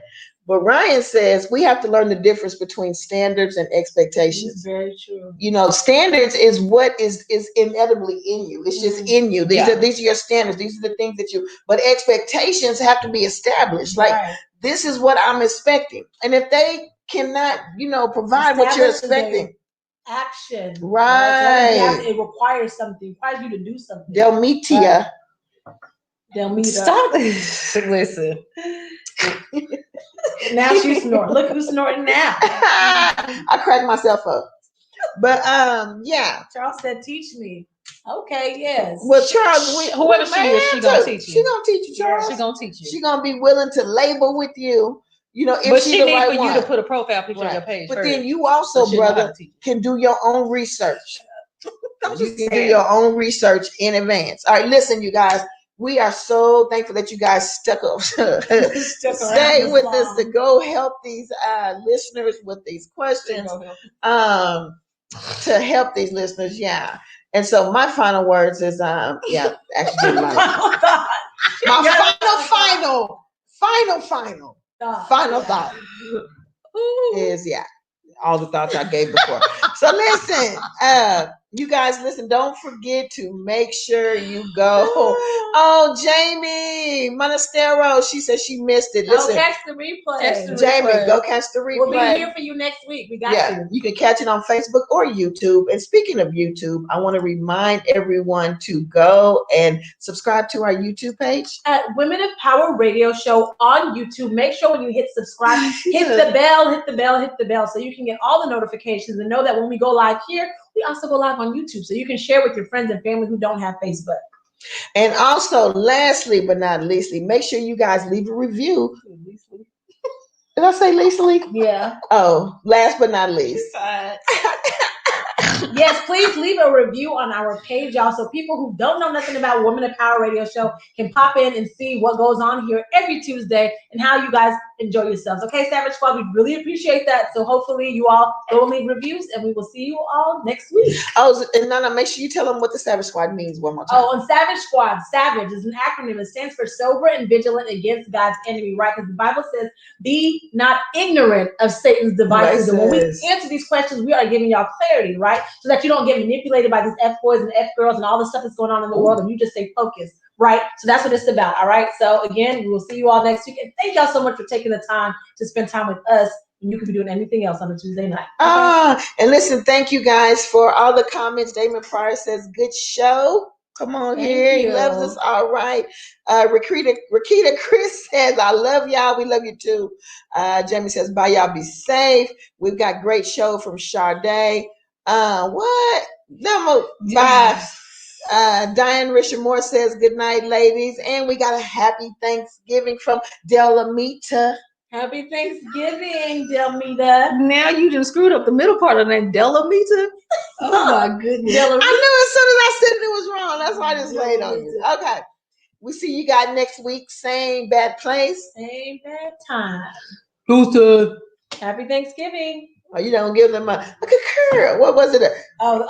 But Ryan says we have to learn the difference between standards and expectations. It's very true. You know, standards is what is inevitably in you. It's just in you. These are your standards. These are the things that you. But expectations have to be established. Like, this is what I'm expecting, and if they cannot, you know, provide what you're expecting. Action. Right. It requires something. It requires you to do something. They'll meet you. They'll meet us. Stop this. Listen. Now she's snorting. Look who's snorting now. I cracked myself up. But yeah. Charles said, teach me. Okay, yes. Well, Charles, whoever she is, she gonna teach you. She gonna teach you, Charles. She gonna teach you. She gonna be willing to label with you. You know, if but she's she the need right for one. you to put a profile picture on your page. But first. then you also, brother, can do your own restreach. You can do your own research in advance. All right, listen, you guys. We are so thankful that you guys stuck up, stay with us to go help these listeners with these questions. To help these listeners, And so my final words is, actually, my final thought is, all the thoughts I gave before. So listen, you guys, listen, don't forget to make sure you go. Oh, Jamie Monastero, she said she missed it. Listen, go catch the replay. Jamie, go catch the replay. We'll be here for you next week. We got you. You can catch it on Facebook or YouTube. And speaking of YouTube, I want to remind everyone to go and subscribe to our YouTube page at Women of Power Radio Show on YouTube. Make sure when you hit subscribe, hit the bell, so you can get all the notifications and know that when we go live here, we also go live on YouTube, so you can share with your friends and family who don't have Facebook. And also, lastly but not leastly, make sure you guys leave a review. Did I say leastly? Yeah. Oh, last but not least. Yes, please leave a review on our page, y'all, so people who don't know nothing about Women in Power Radio Show can pop in and see what goes on here every Tuesday and how you guys enjoy yourselves. Okay, Savage Squad, we really appreciate that. So hopefully you all go and leave reviews, and we will see you all next week. Oh, and Nana, make sure you tell them what the Savage Squad means one more time. Oh, on Savage Squad, Savage is an acronym. It stands for sober and vigilant against God's enemy, right? Because the Bible says, be not ignorant of Satan's devices. And when we answer these questions, we are giving y'all clarity, right? So that you don't get manipulated by these F-boys and F-girls and all the stuff that's going on in the world, and you just stay focused, right? So that's what it's about, all right? So again, we will see you all next week. And thank y'all so much for taking the time to spend time with us. And you could be doing anything else on a Tuesday night. Okay? And listen, thank you guys for all the comments. Damon Pryor says, good show. Come on here. He loves us. All right. Rakita Chris says, I love y'all. We love you too. Jamie says, bye, y'all. Be safe. We've got great show from Sade. What? No, bye. Diane Richard Moore says, good night, ladies. And we got a happy Thanksgiving from Delamita. Happy Thanksgiving, Delmita. Now you just screwed up the middle part of the name, Delamita. Oh my goodness. I knew as soon as I said it was wrong. That's why I just laid on you. Okay. We see you guys next week. Same bad place. Same bad time. Who's Happy Thanksgiving. Oh, you don't give them a concur. What was it? Oh,